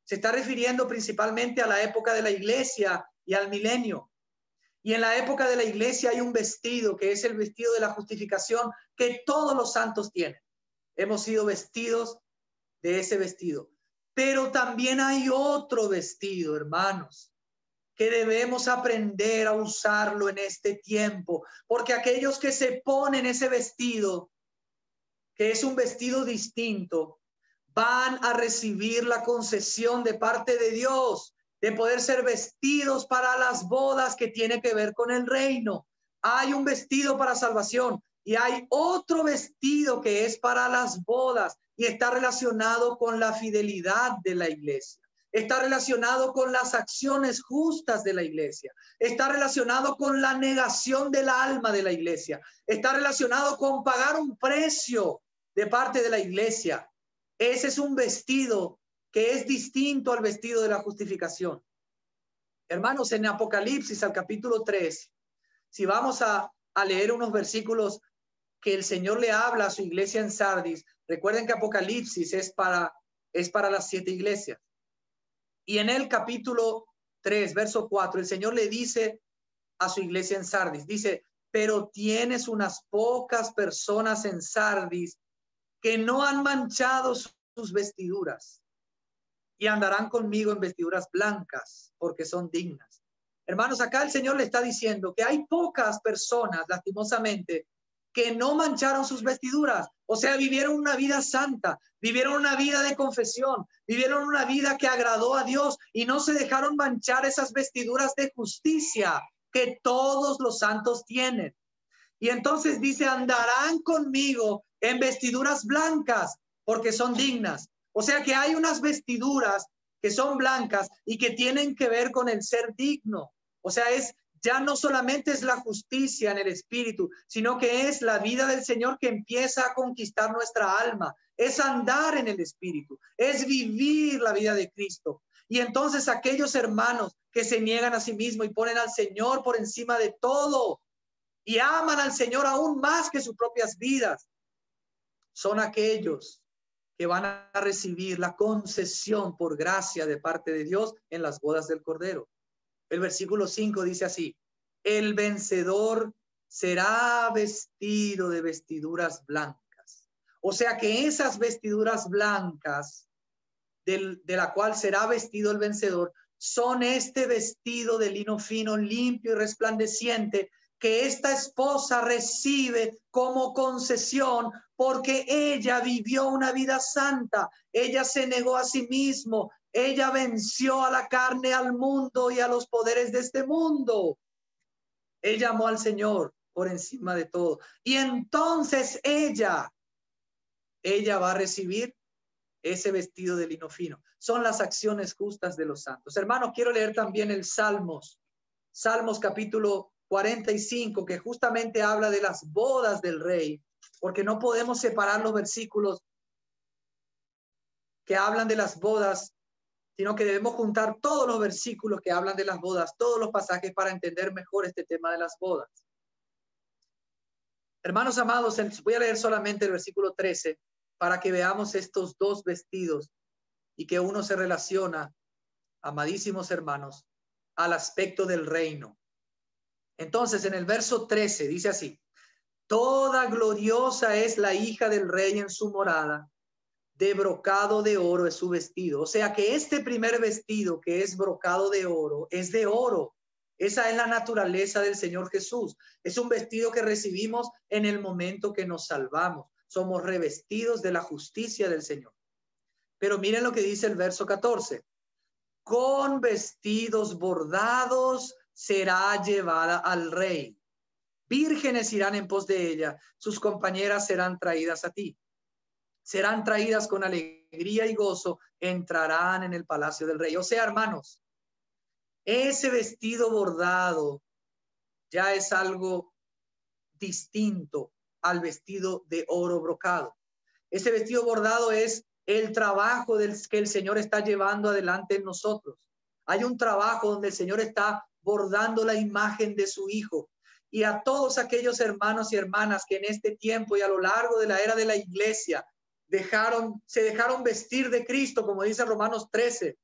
se está refiriendo principalmente a la época de la iglesia y al milenio. Y en la época de la iglesia hay un vestido, que es el vestido de la justificación, que todos los santos tienen. Hemos sido vestidos de ese vestido. Pero también hay otro vestido, hermanos, que debemos aprender a usarlo en este tiempo, porque aquellos que se ponen ese vestido, que es un vestido distinto, van a recibir la concesión de parte de Dios de poder ser vestidos para las bodas que tiene que ver con el reino. Hay un vestido para salvación y hay otro vestido que es para las bodas y está relacionado con la fidelidad de la iglesia. Está relacionado con las acciones justas de la iglesia. Está relacionado con la negación del alma de la iglesia. Está relacionado con pagar un precio de parte de la iglesia. Ese es un vestido que es distinto al vestido de la justificación. Hermanos, en Apocalipsis, al capítulo 3, si vamos a leer unos versículos que el Señor le habla a su iglesia en Sardis, recuerden que Apocalipsis es para las 7 iglesias. Y en el capítulo 3, verso 4, el Señor le dice a su iglesia en Sardis, dice: pero tienes unas pocas personas en Sardis que no han manchado sus vestiduras y andarán conmigo en vestiduras blancas porque son dignas. Hermanos, acá el Señor le está diciendo que hay pocas personas, lastimosamente, que no mancharon sus vestiduras. O sea, vivieron una vida santa, vivieron una vida de confesión, vivieron una vida que agradó a Dios y no se dejaron manchar esas vestiduras de justicia que todos los santos tienen. Y entonces dice, andarán conmigo en vestiduras blancas porque son dignas. O sea que hay unas vestiduras que son blancas y que tienen que ver con el ser digno. O sea, ya no solamente es la justicia en el espíritu, sino que es la vida del Señor que empieza a conquistar nuestra alma. Es andar en el espíritu, es vivir la vida de Cristo. Y entonces aquellos hermanos que se niegan a sí mismos y ponen al Señor por encima de todo y aman al Señor aún más que sus propias vidas, son aquellos que van a recibir la concesión por gracia de parte de Dios en las bodas del Cordero. El versículo 5 dice así: el vencedor será vestido de vestiduras blancas. O sea que esas vestiduras blancas de la cual será vestido el vencedor son este vestido de lino fino, limpio y resplandeciente que esta esposa recibe como concesión porque ella vivió una vida santa, ella se negó a sí mismo, ella venció a la carne, al mundo y a los poderes de este mundo. Ella amó al Señor por encima de todo. Y entonces ella va a recibir ese vestido de lino fino. Son las acciones justas de los santos. Hermanos, quiero leer también el Salmos capítulo 45, que justamente habla de las bodas del rey, porque no podemos separar los versículos que hablan de las bodas, sino que debemos juntar todos los versículos que hablan de las bodas, todos los pasajes para entender mejor este tema de las bodas. Hermanos amados, voy a leer solamente el versículo 13 para que veamos estos dos vestidos y que uno se relaciona, amadísimos hermanos, al aspecto del reino. Entonces, en el verso 13 dice así: toda gloriosa es la hija del rey en su morada, de brocado de oro es su vestido. O sea que este primer vestido, que es brocado de oro, es de oro. Esa es la naturaleza del Señor Jesús. Es un vestido que recibimos en el momento que nos salvamos. Somos revestidos de la justicia del Señor. Pero miren lo que dice el verso 14. Con vestidos bordados será llevada al rey. Vírgenes irán en pos de ella, sus compañeras serán traídas a ti. Serán traídas con alegría y gozo, entrarán en el palacio del rey. O sea, hermanos, ese vestido bordado ya es algo distinto al vestido de oro brocado. Ese vestido bordado es el trabajo que el Señor está llevando adelante en nosotros. Hay un trabajo donde el Señor está bordando la imagen de su Hijo. Y a todos aquellos hermanos y hermanas que en este tiempo y a lo largo de la era de la iglesia se dejaron vestir de Cristo, como dice Romanos 13,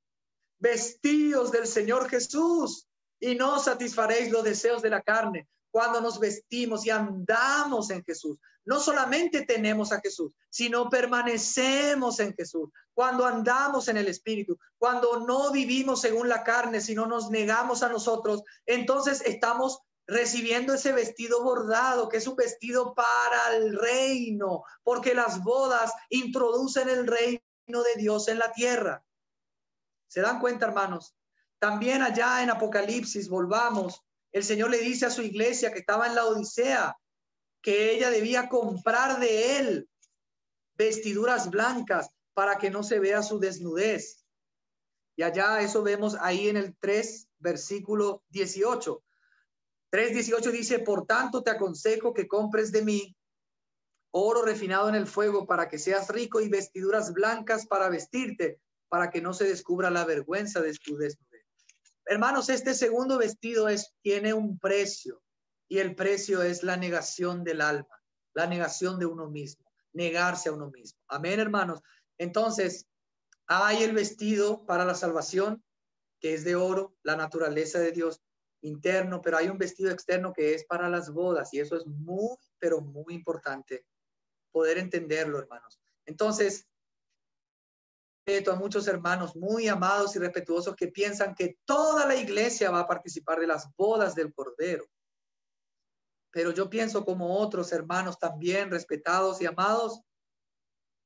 vestíos del Señor Jesús y no satisfaréis los deseos de la carne. Cuando nos vestimos y andamos en Jesús, no solamente tenemos a Jesús, sino permanecemos en Jesús. Cuando andamos en el Espíritu, cuando no vivimos según la carne, sino nos negamos a nosotros, entonces estamos recibiendo ese vestido bordado, que es un vestido para el reino, porque las bodas introducen el reino de Dios en la tierra. ¿Se dan cuenta, hermanos? También allá en Apocalipsis, volvamos, el Señor le dice a su iglesia que estaba en la Odisea que ella debía comprar de él vestiduras blancas para que no se vea su desnudez. Y allá eso vemos ahí en el 3, versículo 18. 3:18 dice: por tanto te aconsejo que compres de mí oro refinado en el fuego para que seas rico y vestiduras blancas para vestirte, para que no se descubra la vergüenza de tu desnudez. Hermanos, este segundo vestido tiene un precio, y el precio es la negación del alma, la negación de uno mismo, negarse a uno mismo. Amén, hermanos. Entonces, hay el vestido para la salvación, que es de oro, la naturaleza de Dios, interno, pero hay un vestido externo que es para las bodas, y eso es muy, pero muy importante poder entenderlo, hermanos. Entonces, a muchos hermanos muy amados y respetuosos que piensan que toda la iglesia va a participar de las bodas del Cordero. Pero yo pienso, como otros hermanos también respetados y amados,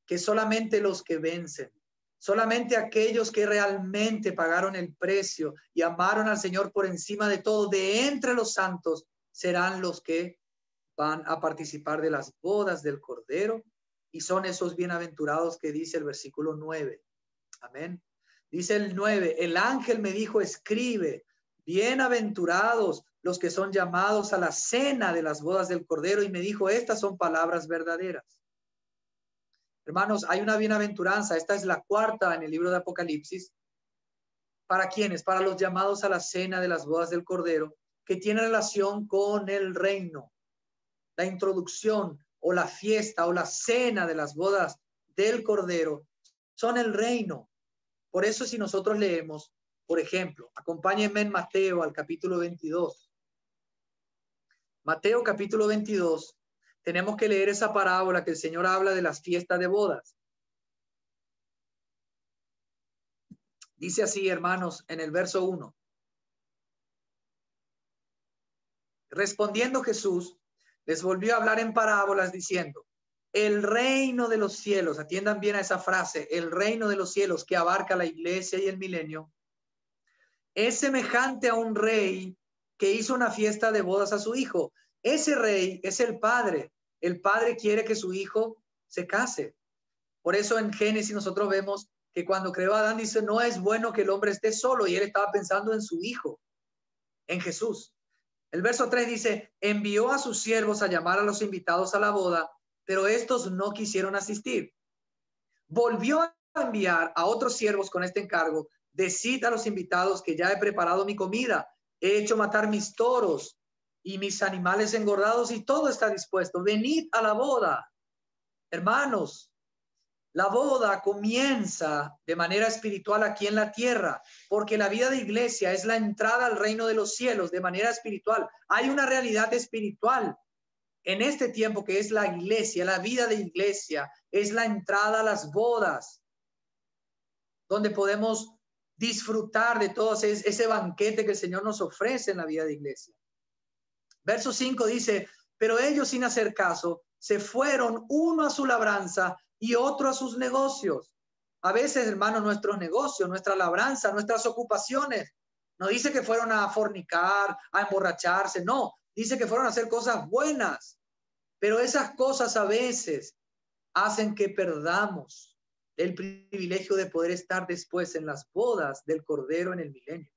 que solamente los que vencen, solamente aquellos que realmente pagaron el precio y amaron al Señor por encima de todo, de entre los santos, serán los que van a participar de las bodas del Cordero, y son esos bienaventurados que dice el versículo 9. Amén. Dice el 9, el ángel me dijo, escribe, bienaventurados los que son llamados a la cena de las bodas del Cordero, y me dijo, estas son palabras verdaderas. Hermanos, hay una bienaventuranza, esta es la cuarta en el libro de Apocalipsis. ¿Para quiénes? Para los llamados a la cena de las bodas del Cordero, que tiene relación con el reino. La introducción o la fiesta o la cena de las bodas del Cordero son el reino. Por eso, si nosotros leemos, por ejemplo, acompáñenme en Mateo al capítulo 22. Mateo capítulo 22, tenemos que leer esa parábola que el Señor habla de las fiestas de bodas. Dice así, hermanos, en el verso 1. Respondiendo Jesús, les volvió a hablar en parábolas diciendo, el reino de los cielos, atiendan bien a esa frase, el reino de los cielos que abarca la iglesia y el milenio, es semejante a un rey que hizo una fiesta de bodas a su hijo. Ese rey es el padre. El padre quiere que su hijo se case. Por eso en Génesis nosotros vemos que cuando creó a Adán dice, no es bueno que el hombre esté solo, y él estaba pensando en su hijo, en Jesús. El verso 3 dice, envió a sus siervos a llamar a los invitados a la boda, pero estos no quisieron asistir. Volvió a enviar a otros siervos con este encargo, decid a los invitados que ya he preparado mi comida, he hecho matar mis toros y mis animales engordados y todo está dispuesto, venid a la boda. Hermanos, la boda comienza de manera espiritual aquí en la tierra, porque la vida de iglesia es la entrada al reino de los cielos de manera espiritual. Hay una realidad espiritual en este tiempo que es la iglesia, la vida de iglesia, es la entrada a las bodas, donde podemos disfrutar de todo ese banquete que el Señor nos ofrece en la vida de iglesia. Verso 5 dice, pero ellos sin hacer caso, se fueron uno a su labranza y otro a sus negocios. A veces, hermanos, nuestros negocios, nuestra labranza, nuestras ocupaciones, no dice que fueron a fornicar, a emborracharse, no, dice que fueron a hacer cosas buenas, pero esas cosas a veces hacen que perdamos el privilegio de poder estar después en las bodas del Cordero en el milenio.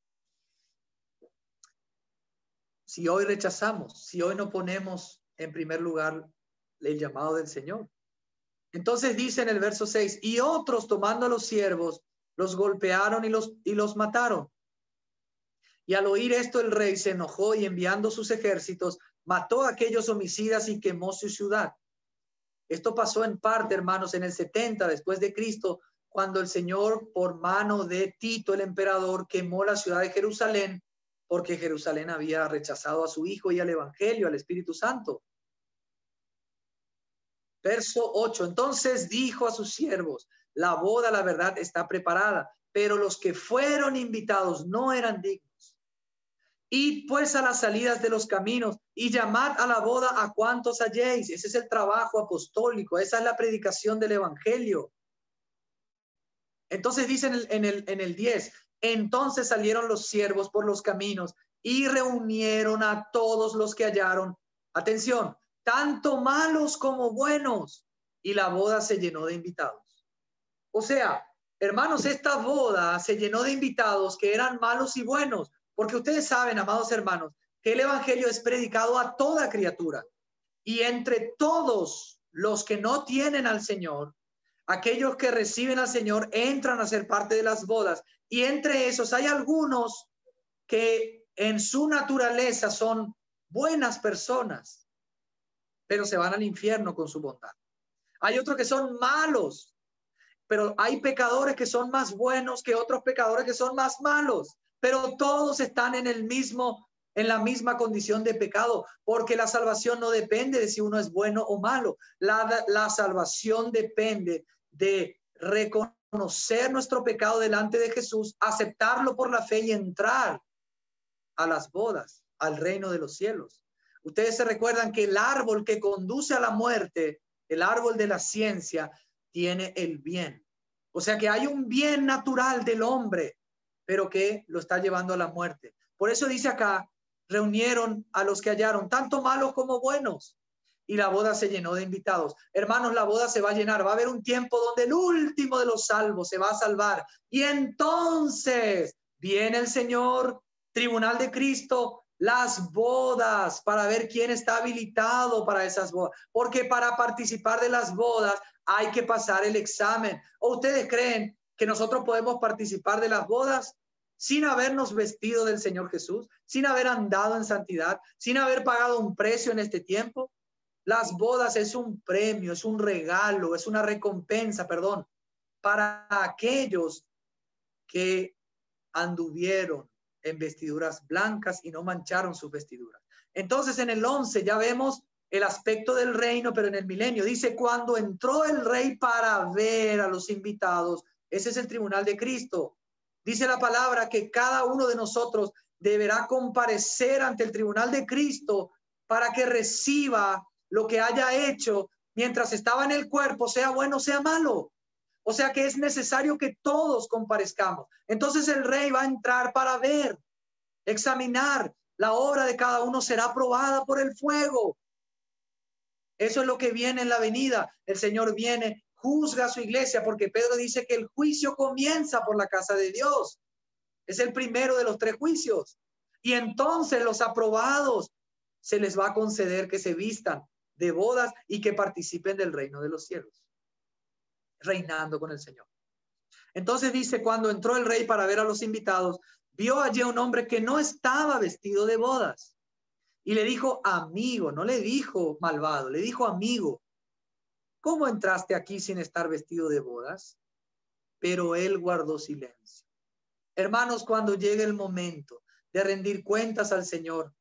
Si hoy rechazamos, si hoy no ponemos en primer lugar el llamado del Señor. Entonces dice en el verso 6, y otros tomando a los siervos, los golpearon y los mataron. Y al oír esto el rey se enojó y enviando sus ejércitos, mató a aquellos homicidas y quemó su ciudad. Esto pasó en parte, hermanos, en el 70 después de Cristo, cuando el Señor, por mano de Tito, el emperador, quemó la ciudad de Jerusalén, porque Jerusalén había rechazado a su Hijo y al Evangelio, al Espíritu Santo. Verso 8, entonces dijo a sus siervos, la boda, la verdad, está preparada, pero los que fueron invitados no eran dignos. Id pues a las salidas de los caminos y llamad a la boda a cuantos halléis. Ese es el trabajo apostólico, esa es la predicación del Evangelio. Entonces dice en el 10, entonces salieron los siervos por los caminos y reunieron a todos los que hallaron. Atención, tanto malos como buenos, y la boda se llenó de invitados. O sea, hermanos, esta boda se llenó de invitados que eran malos y buenos, porque ustedes saben, amados hermanos, que el Evangelio es predicado a toda criatura, y entre todos los que no tienen al Señor, aquellos que reciben al Señor entran a ser parte de las bodas, y entre esos hay algunos que en su naturaleza son buenas personas, pero se van al infierno con su bondad. Hay otros que son malos, pero hay pecadores que son más buenos que otros pecadores que son más malos, pero todos están en en la misma condición de pecado, porque la salvación no depende de si uno es bueno o malo. La salvación depende de reconocer nuestro pecado delante de Jesús, aceptarlo por la fe y entrar a las bodas, al reino de los cielos. Ustedes se recuerdan que el árbol que conduce a la muerte, el árbol de la ciencia, tiene el bien. O sea que hay un bien natural del hombre, pero que lo está llevando a la muerte. Por eso dice acá, reunieron a los que hallaron, tanto malos como buenos, y la boda se llenó de invitados. Hermanos, la boda se va a llenar. Va a haber un tiempo donde el último de los salvos se va a salvar. Y entonces viene el Señor, tribunal de Cristo, las bodas, para ver quién está habilitado para esas bodas. Porque para participar de las bodas hay que pasar el examen. ¿O ustedes creen que nosotros podemos participar de las bodas sin habernos vestido del Señor Jesús, sin haber andado en santidad, sin haber pagado un precio en este tiempo? Las bodas es un premio, es un regalo, es una recompensa, perdón, para aquellos que anduvieron en vestiduras blancas y no mancharon sus vestiduras. Entonces en el 11 ya vemos el aspecto del reino, pero en el milenio dice, cuando entró el rey para ver a los invitados, ese es el tribunal de Cristo. Dice la palabra que cada uno de nosotros deberá comparecer ante el tribunal de Cristo para que reciba lo que haya hecho mientras estaba en el cuerpo, sea bueno, sea malo. O sea que es necesario que todos comparezcamos. Entonces el rey va a entrar para ver, examinar. La obra de cada uno será probada por el fuego. Eso es lo que viene en la venida. El Señor viene, juzga a su iglesia, porque Pedro dice que el juicio comienza por la casa de Dios. Es el primero de los 3 juicios. Y entonces los aprobados se les va a conceder que se vistan de bodas y que participen del reino de los cielos, reinando con el Señor. Entonces dice, cuando entró el rey para ver a los invitados, vio allí a un hombre que no estaba vestido de bodas. Y le dijo, amigo, no le dijo malvado, le dijo amigo, ¿cómo entraste aquí sin estar vestido de bodas? Pero él guardó silencio. Hermanos, cuando llegue el momento de rendir cuentas al Señor,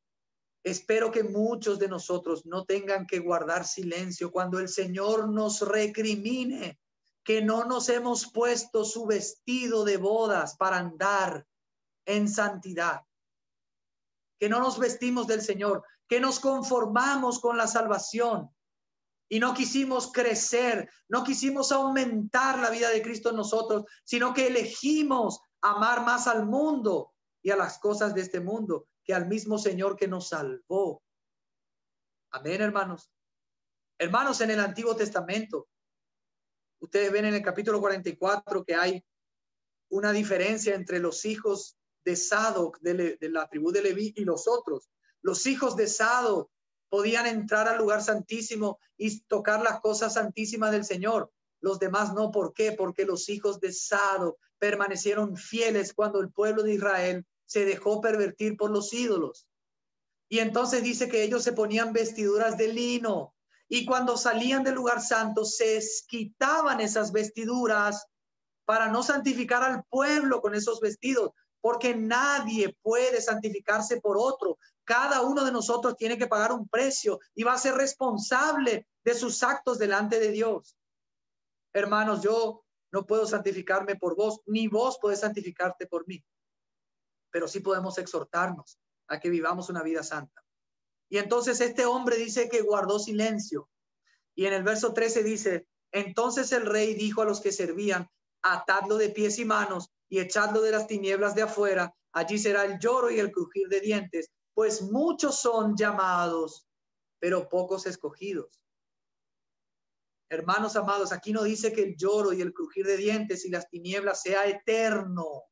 espero que muchos de nosotros no tengan que guardar silencio cuando el Señor nos recrimine que no nos hemos puesto su vestido de bodas para andar en santidad, que no nos vestimos del Señor, que nos conformamos con la salvación y no quisimos crecer, no quisimos aumentar la vida de Cristo en nosotros, sino que elegimos amar más al mundo y a las cosas de este mundo que al mismo Señor que nos salvó. Amén, hermanos. Hermanos, en el Antiguo Testamento, ustedes ven en el capítulo 44 que hay una diferencia entre los hijos de Sadoc, de la tribu de Leví, y los otros. Los hijos de Sadoc podían entrar al lugar santísimo y tocar las cosas santísimas del Señor. Los demás no. ¿Por qué? Porque los hijos de Sadoc permanecieron fieles cuando el pueblo de Israel se dejó pervertir por los ídolos. Y entonces dice que ellos se ponían vestiduras de lino y cuando salían del lugar santo se quitaban esas vestiduras para no santificar al pueblo con esos vestidos, porque nadie puede santificarse por otro. Cada uno de nosotros tiene que pagar un precio y va a ser responsable de sus actos delante de Dios. Hermanos, yo no puedo santificarme por vos, ni vos podés santificarte por mí, pero sí podemos exhortarnos a que vivamos una vida santa. Y entonces este hombre dice que guardó silencio. Y en el verso 13 dice, entonces el rey dijo a los que servían, atadlo de pies y manos y echadlo de las tinieblas de afuera. Allí será el lloro y el crujir de dientes, pues muchos son llamados, pero pocos escogidos. Hermanos amados, aquí no dice que el lloro y el crujir de dientes y las tinieblas sea eterno,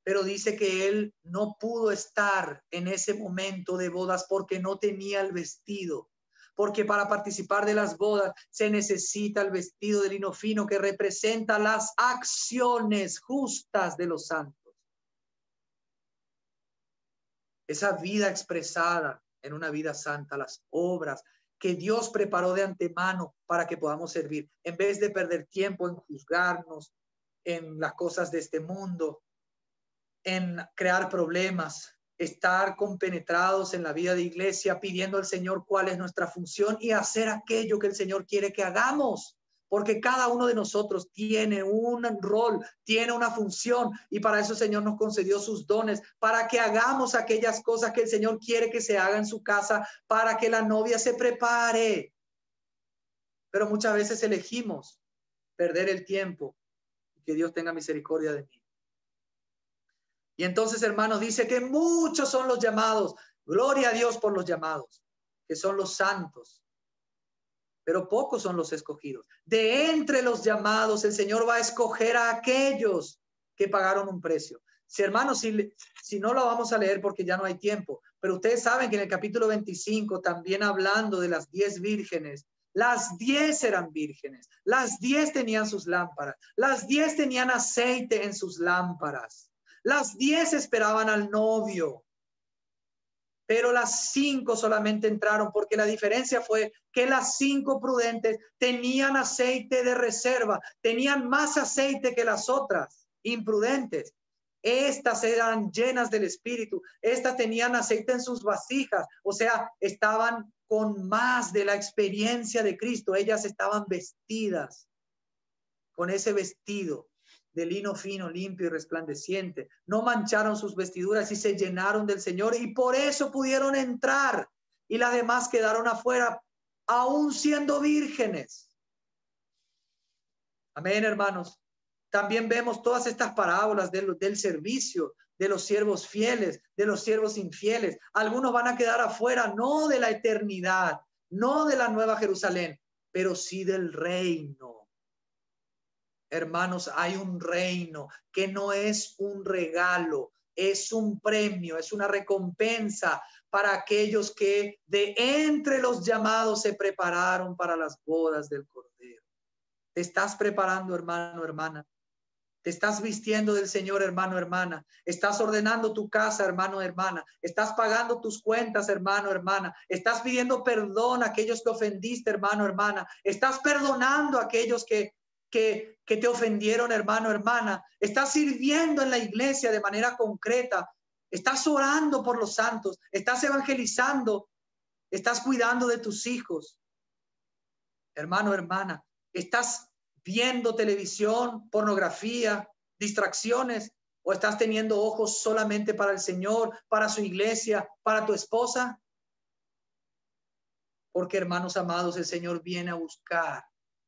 pero dice que él no pudo estar en ese momento de bodas porque no tenía el vestido. Porque para participar de las bodas se necesita el vestido de lino fino que representa las acciones justas de los santos. Esa vida expresada en una vida santa, las obras que Dios preparó de antemano para que podamos servir, en vez de perder tiempo en juzgarnos, en las cosas de este mundo, en crear problemas. estar compenetrados en la vida de iglesia, pidiendo al Señor cuál es nuestra función y hacer aquello que el Señor quiere que hagamos. Porque cada uno de nosotros tiene un rol, tiene una función, y para eso el Señor nos concedió sus dones, para que hagamos aquellas cosas que el Señor quiere que se haga en su casa, para que la novia se prepare. Pero muchas veces elegimos perder el tiempo. Que Dios tenga misericordia de mí. Y entonces, hermanos, dice que muchos son los llamados. Gloria a Dios por los llamados, que son los santos. Pero pocos son los escogidos. De entre los llamados, el Señor va a escoger a aquellos que pagaron un precio. Si, hermanos, si no lo vamos a leer porque ya no hay tiempo, pero ustedes saben que en el capítulo 25, también hablando de las 10 vírgenes, las 10 eran vírgenes, las 10 tenían sus lámparas, las 10 tenían aceite en sus lámparas, las 10 esperaban al novio. Pero las 5 solamente entraron, porque la diferencia fue que las 5 prudentes tenían aceite de reserva, tenían más aceite que las otras imprudentes. Estas eran llenas del Espíritu, estas tenían aceite en sus vasijas, o sea, estaban con más de la experiencia de Cristo. Ellas estaban vestidas con ese vestido de lino fino, limpio y resplandeciente. No mancharon sus vestiduras y se llenaron del Señor, y por eso pudieron entrar, y las demás quedaron afuera, aún siendo vírgenes. Amén, hermanos. También vemos todas estas parábolas del servicio, de los siervos fieles, de los siervos infieles. Algunos van a quedar afuera, no de la eternidad, no de la nueva Jerusalén, pero sí del reino. Hermanos, hay un reino que no es un regalo, es un premio, es una recompensa para aquellos que de entre los llamados se prepararon para las bodas del Cordero. ¿Te estás preparando, hermano, hermana? ¿Te estás vistiendo del Señor, hermano, hermana? ¿Estás ordenando tu casa, hermano, hermana? ¿Estás pagando tus cuentas, hermano, hermana? ¿Estás pidiendo perdón a aquellos que ofendiste, hermano, hermana? ¿Estás perdonando a aquellos que te ofendieron, hermano, hermana? ¿Estás sirviendo en la iglesia de manera concreta? ¿Estás orando por los santos? ¿Estás evangelizando? ¿Estás cuidando de tus hijos? Hermano, hermana, ¿estás viendo televisión, pornografía, distracciones? ¿O estás teniendo ojos solamente para el Señor, para su iglesia, para tu esposa? Porque, hermanos amados, el Señor viene a buscar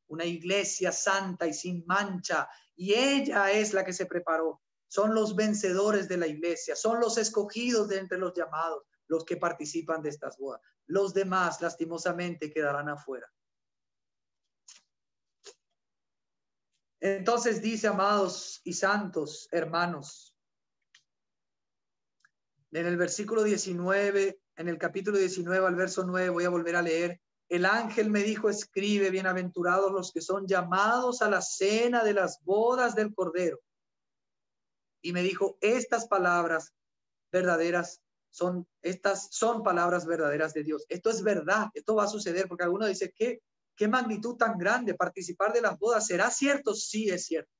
una iglesia santa y sin mancha, y ella es la que se preparó. Son los vencedores de la iglesia, son los escogidos de entre los llamados, los que participan de estas bodas. Los demás, lastimosamente, quedarán afuera. Entonces dice, amados y santos hermanos, en el versículo 19, en el capítulo 19 al verso 9, voy a volver a leer. El ángel me dijo, escribe, bienaventurados los que son llamados a la cena de las bodas del Cordero. Y me dijo, estas palabras verdaderas estas son palabras verdaderas de Dios. Esto es verdad, esto va a suceder, porque alguno dice, ¿qué magnitud tan grande participar de las bodas? ¿Será cierto? Sí, es cierto.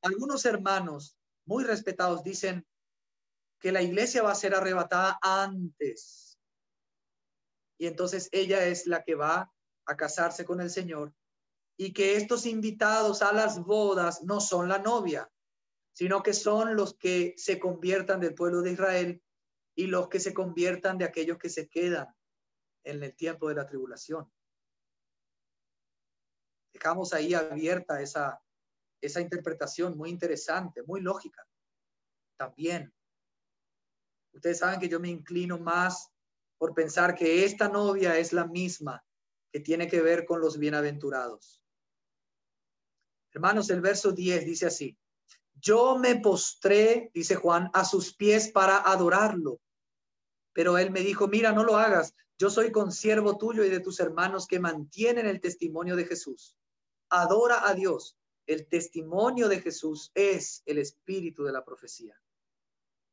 Algunos hermanos muy respetados dicen que la iglesia va a ser arrebatada antes. Y entonces ella es la que va a casarse con el Señor. Y que estos invitados a las bodas no son la novia, sino que son los que se conviertan del pueblo de Israel y los que se conviertan de aquellos que se quedan en el tiempo de la tribulación. Dejamos ahí abierta esa interpretación muy interesante, muy lógica. También, ustedes saben que yo me inclino más por pensar que esta novia es la misma que tiene que ver con los bienaventurados. Hermanos, el verso 10 dice así: yo me postré, dice Juan, a sus pies para adorarlo. Pero él me dijo, mira, no lo hagas. Yo soy consiervo tuyo y de tus hermanos que mantienen el testimonio de Jesús. Adora a Dios. El testimonio de Jesús es el espíritu de la profecía.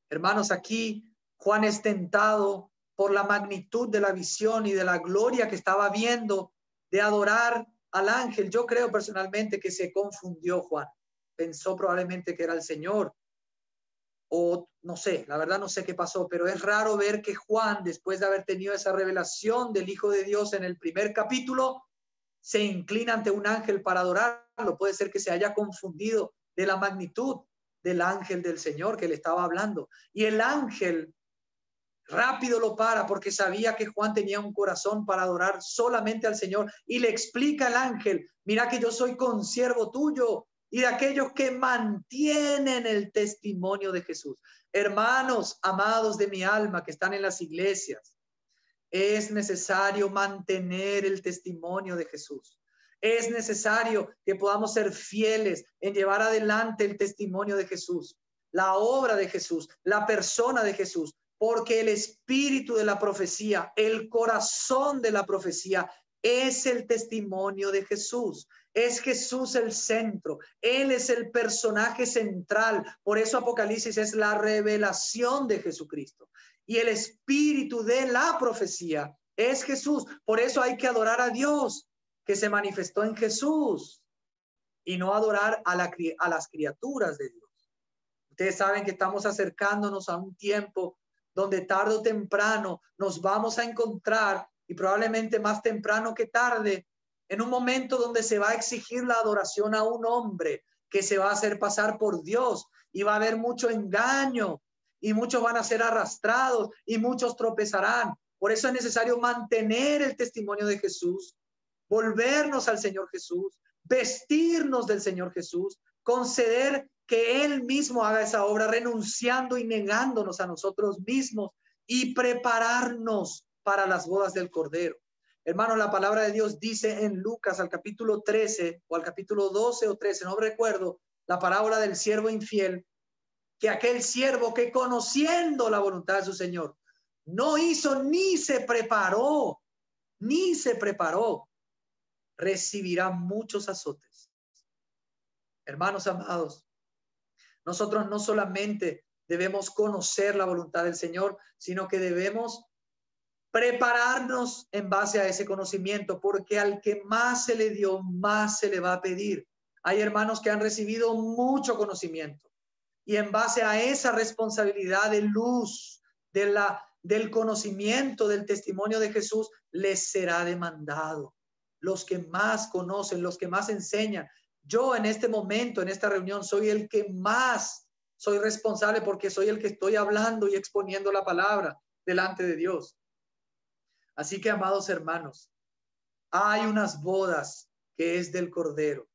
Hermanos, aquí Juan es tentado por la magnitud de la visión y de la gloria que estaba viendo de adorar al ángel. Yo creo personalmente que se confundió Juan. Pensó probablemente que era el Señor. o no sé, la verdad no sé qué pasó, pero es raro ver que Juan, después de haber tenido esa revelación del Hijo de Dios en el primer capítulo, se inclina ante un ángel para adorarlo. Puede ser que se haya confundido de la magnitud del ángel del Señor que le estaba hablando. Y el ángel rápido lo para porque sabía que Juan tenía un corazón para adorar solamente al Señor, y le explica al ángel: mira que yo soy consiervo tuyo y de aquellos que mantienen el testimonio de Jesús. Hermanos amados de mi alma que están en las iglesias, es necesario mantener el testimonio de Jesús. Es necesario que podamos ser fieles en llevar adelante el testimonio de Jesús, la obra de Jesús, la persona de Jesús, porque el espíritu de la profecía, el corazón de la profecía es el testimonio de Jesús. Es Jesús el centro. Él es el personaje central. Por eso Apocalipsis es la revelación de Jesucristo. Y el espíritu de la profecía es Jesús. Por eso hay que adorar a Dios, que se manifestó en Jesús, y no adorar a las criaturas de Dios. Ustedes saben que estamos acercándonos a un tiempo donde tarde o temprano nos vamos a encontrar, y probablemente más temprano que tarde, en un momento donde se va a exigir la adoración a un hombre que se va a hacer pasar por Dios, y va a haber mucho engaño, y muchos van a ser arrastrados y muchos tropezarán. Por eso es necesario mantener el testimonio de Jesús, volvernos al Señor Jesús, vestirnos del Señor Jesús, conceder que Él mismo haga esa obra, renunciando y negándonos a nosotros mismos, y prepararnos para las bodas del Cordero. Hermano, la palabra de Dios dice en Lucas al capítulo 13 o al capítulo 12 o 13, no recuerdo, la parábola del siervo infiel, que aquel siervo que, conociendo la voluntad de su Señor, no hizo ni se preparó, recibirá muchos azotes. Hermanos amados, nosotros no solamente debemos conocer la voluntad del Señor, sino que debemos prepararnos en base a ese conocimiento, porque al que más se le dio, más se le va a pedir. Hay hermanos que han recibido mucho conocimiento, y en base a esa responsabilidad de luz, del conocimiento, del testimonio de Jesús, les será demandado. Los que más conocen, los que más enseñan. Yo en este momento, en esta reunión, soy el que más soy responsable, porque soy el que estoy hablando y exponiendo la palabra delante de Dios. Así que, amados hermanos, hay unas bodas que es del Cordero,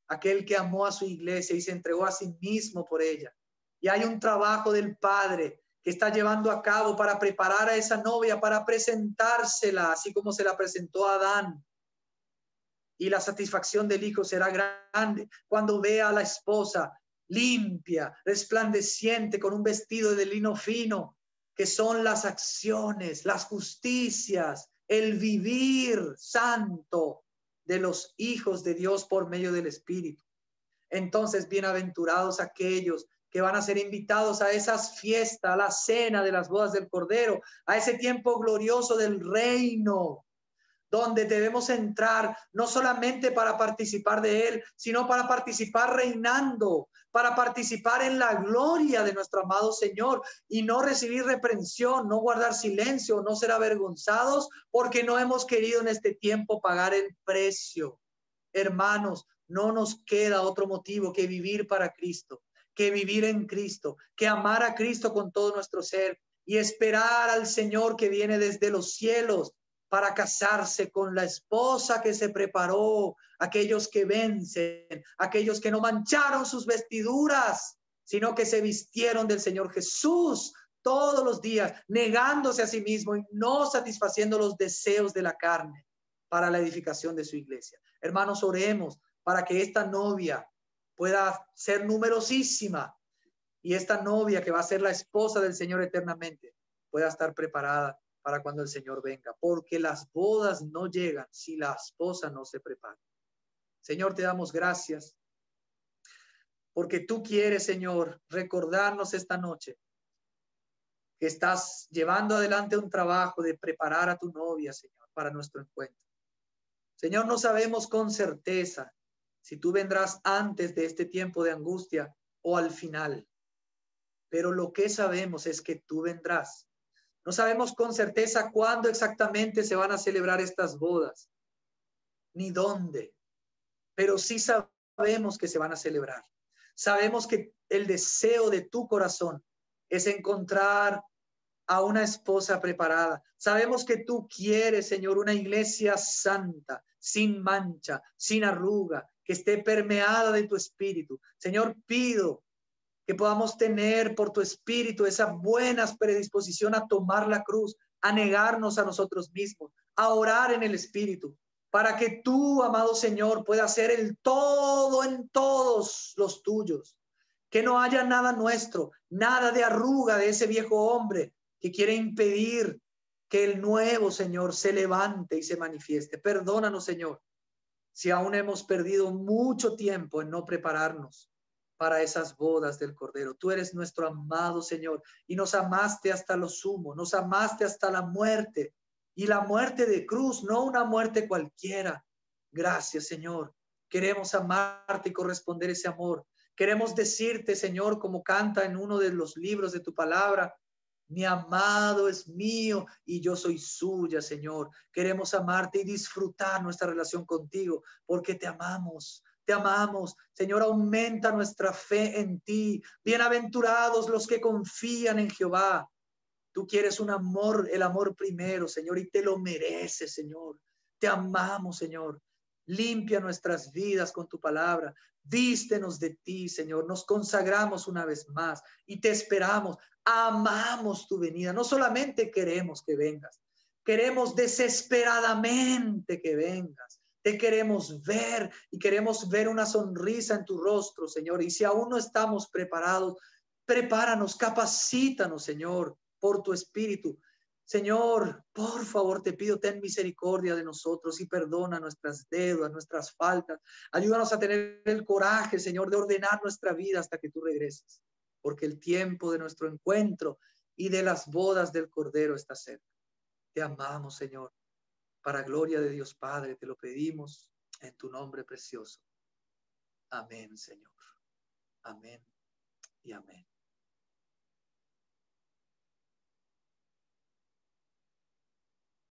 aquel que amó a su iglesia y se entregó a sí mismo por ella. Y hay un trabajo del Padre que está llevando a cabo para preparar a esa novia, para presentársela, así como se la presentó a Adán. Y la satisfacción del Hijo será grande cuando vea a la esposa limpia, resplandeciente, con un vestido de lino fino, que son las acciones, las justicias, el vivir santo de los hijos de Dios por medio del Espíritu. Entonces, bienaventurados aquellos que van a ser invitados a esas fiestas, a la cena de las bodas del Cordero, a ese tiempo glorioso del reino, donde debemos entrar no solamente para participar de él, sino para participar reinando, para participar en la gloria de nuestro amado Señor, y no recibir reprensión, no guardar silencio, no ser avergonzados porque no hemos querido en este tiempo pagar el precio. Hermanos, no nos queda otro motivo que vivir para Cristo, que vivir en Cristo, que amar a Cristo con todo nuestro ser y esperar al Señor que viene desde los cielos para casarse con la esposa que se preparó, aquellos que vencen, aquellos que no mancharon sus vestiduras, sino que se vistieron del Señor Jesús todos los días, negándose a sí mismo y no satisfaciendo los deseos de la carne, para la edificación de su iglesia. Hermanos, oremos para que esta novia pueda ser numerosísima, y esta novia que va a ser la esposa del Señor eternamente pueda estar preparada para cuando el Señor venga, porque las bodas no llegan si la esposa no se prepara. Señor, te damos gracias porque tú quieres, Señor, recordarnos esta noche que estás llevando adelante un trabajo de preparar a tu novia, Señor, para nuestro encuentro. Señor, no sabemos con certeza si tú vendrás antes de este tiempo de angustia o al final. pero lo que sabemos es que tú vendrás. No sabemos con certeza cuándo exactamente se van a celebrar estas bodas, ni dónde, pero sí sabemos que se van a celebrar. Sabemos que el deseo de tu corazón es encontrar a una esposa preparada. Sabemos que tú quieres, Señor, una iglesia santa, sin mancha, sin arruga, que esté permeada de tu espíritu. Señor, pido que podamos tener por tu espíritu esa buena predisposición a tomar la cruz, a negarnos a nosotros mismos, a orar en el espíritu, para que tú, amado Señor, puedas ser el todo en todos los tuyos, que no haya nada nuestro, nada de arruga de ese viejo hombre que quiere impedir que el nuevo, Señor, se levante y se manifieste. Perdónanos, Señor, si aún hemos perdido mucho tiempo en no prepararnos para esas bodas del Cordero. Tú eres nuestro amado Señor y nos amaste hasta lo sumo, nos amaste hasta la muerte, y la muerte de cruz, no una muerte cualquiera. Gracias, Señor. Queremos amarte y corresponder ese amor. Queremos decirte, Señor, como canta en uno de los libros de tu palabra: mi amado es mío y yo soy suya, Señor. Queremos amarte y disfrutar nuestra relación contigo porque te amamos. Te amamos, Señor, aumenta nuestra fe en ti. Bienaventurados los que confían en Jehová. Tú quieres un amor, el amor primero, Señor, y te lo mereces, Señor. Te amamos, Señor. Limpia nuestras vidas con tu palabra. Vístenos de ti, Señor. Nos consagramos una vez más y te esperamos. Amamos tu venida. No solamente queremos que vengas, queremos desesperadamente que vengas. Te queremos ver y queremos ver una sonrisa en tu rostro, Señor. Y si aún no estamos preparados, prepáranos, capacítanos, Señor, por tu espíritu. Señor, por favor, te pido, ten misericordia de nosotros y perdona nuestras deudas, nuestras faltas. Ayúdanos a tener el coraje, Señor, de ordenar nuestra vida hasta que tú regreses, porque el tiempo de nuestro encuentro y de las bodas del Cordero está cerca. Te amamos, Señor. Para gloria de Dios Padre, te lo pedimos en tu nombre precioso. Amén, Señor. Amén y amén.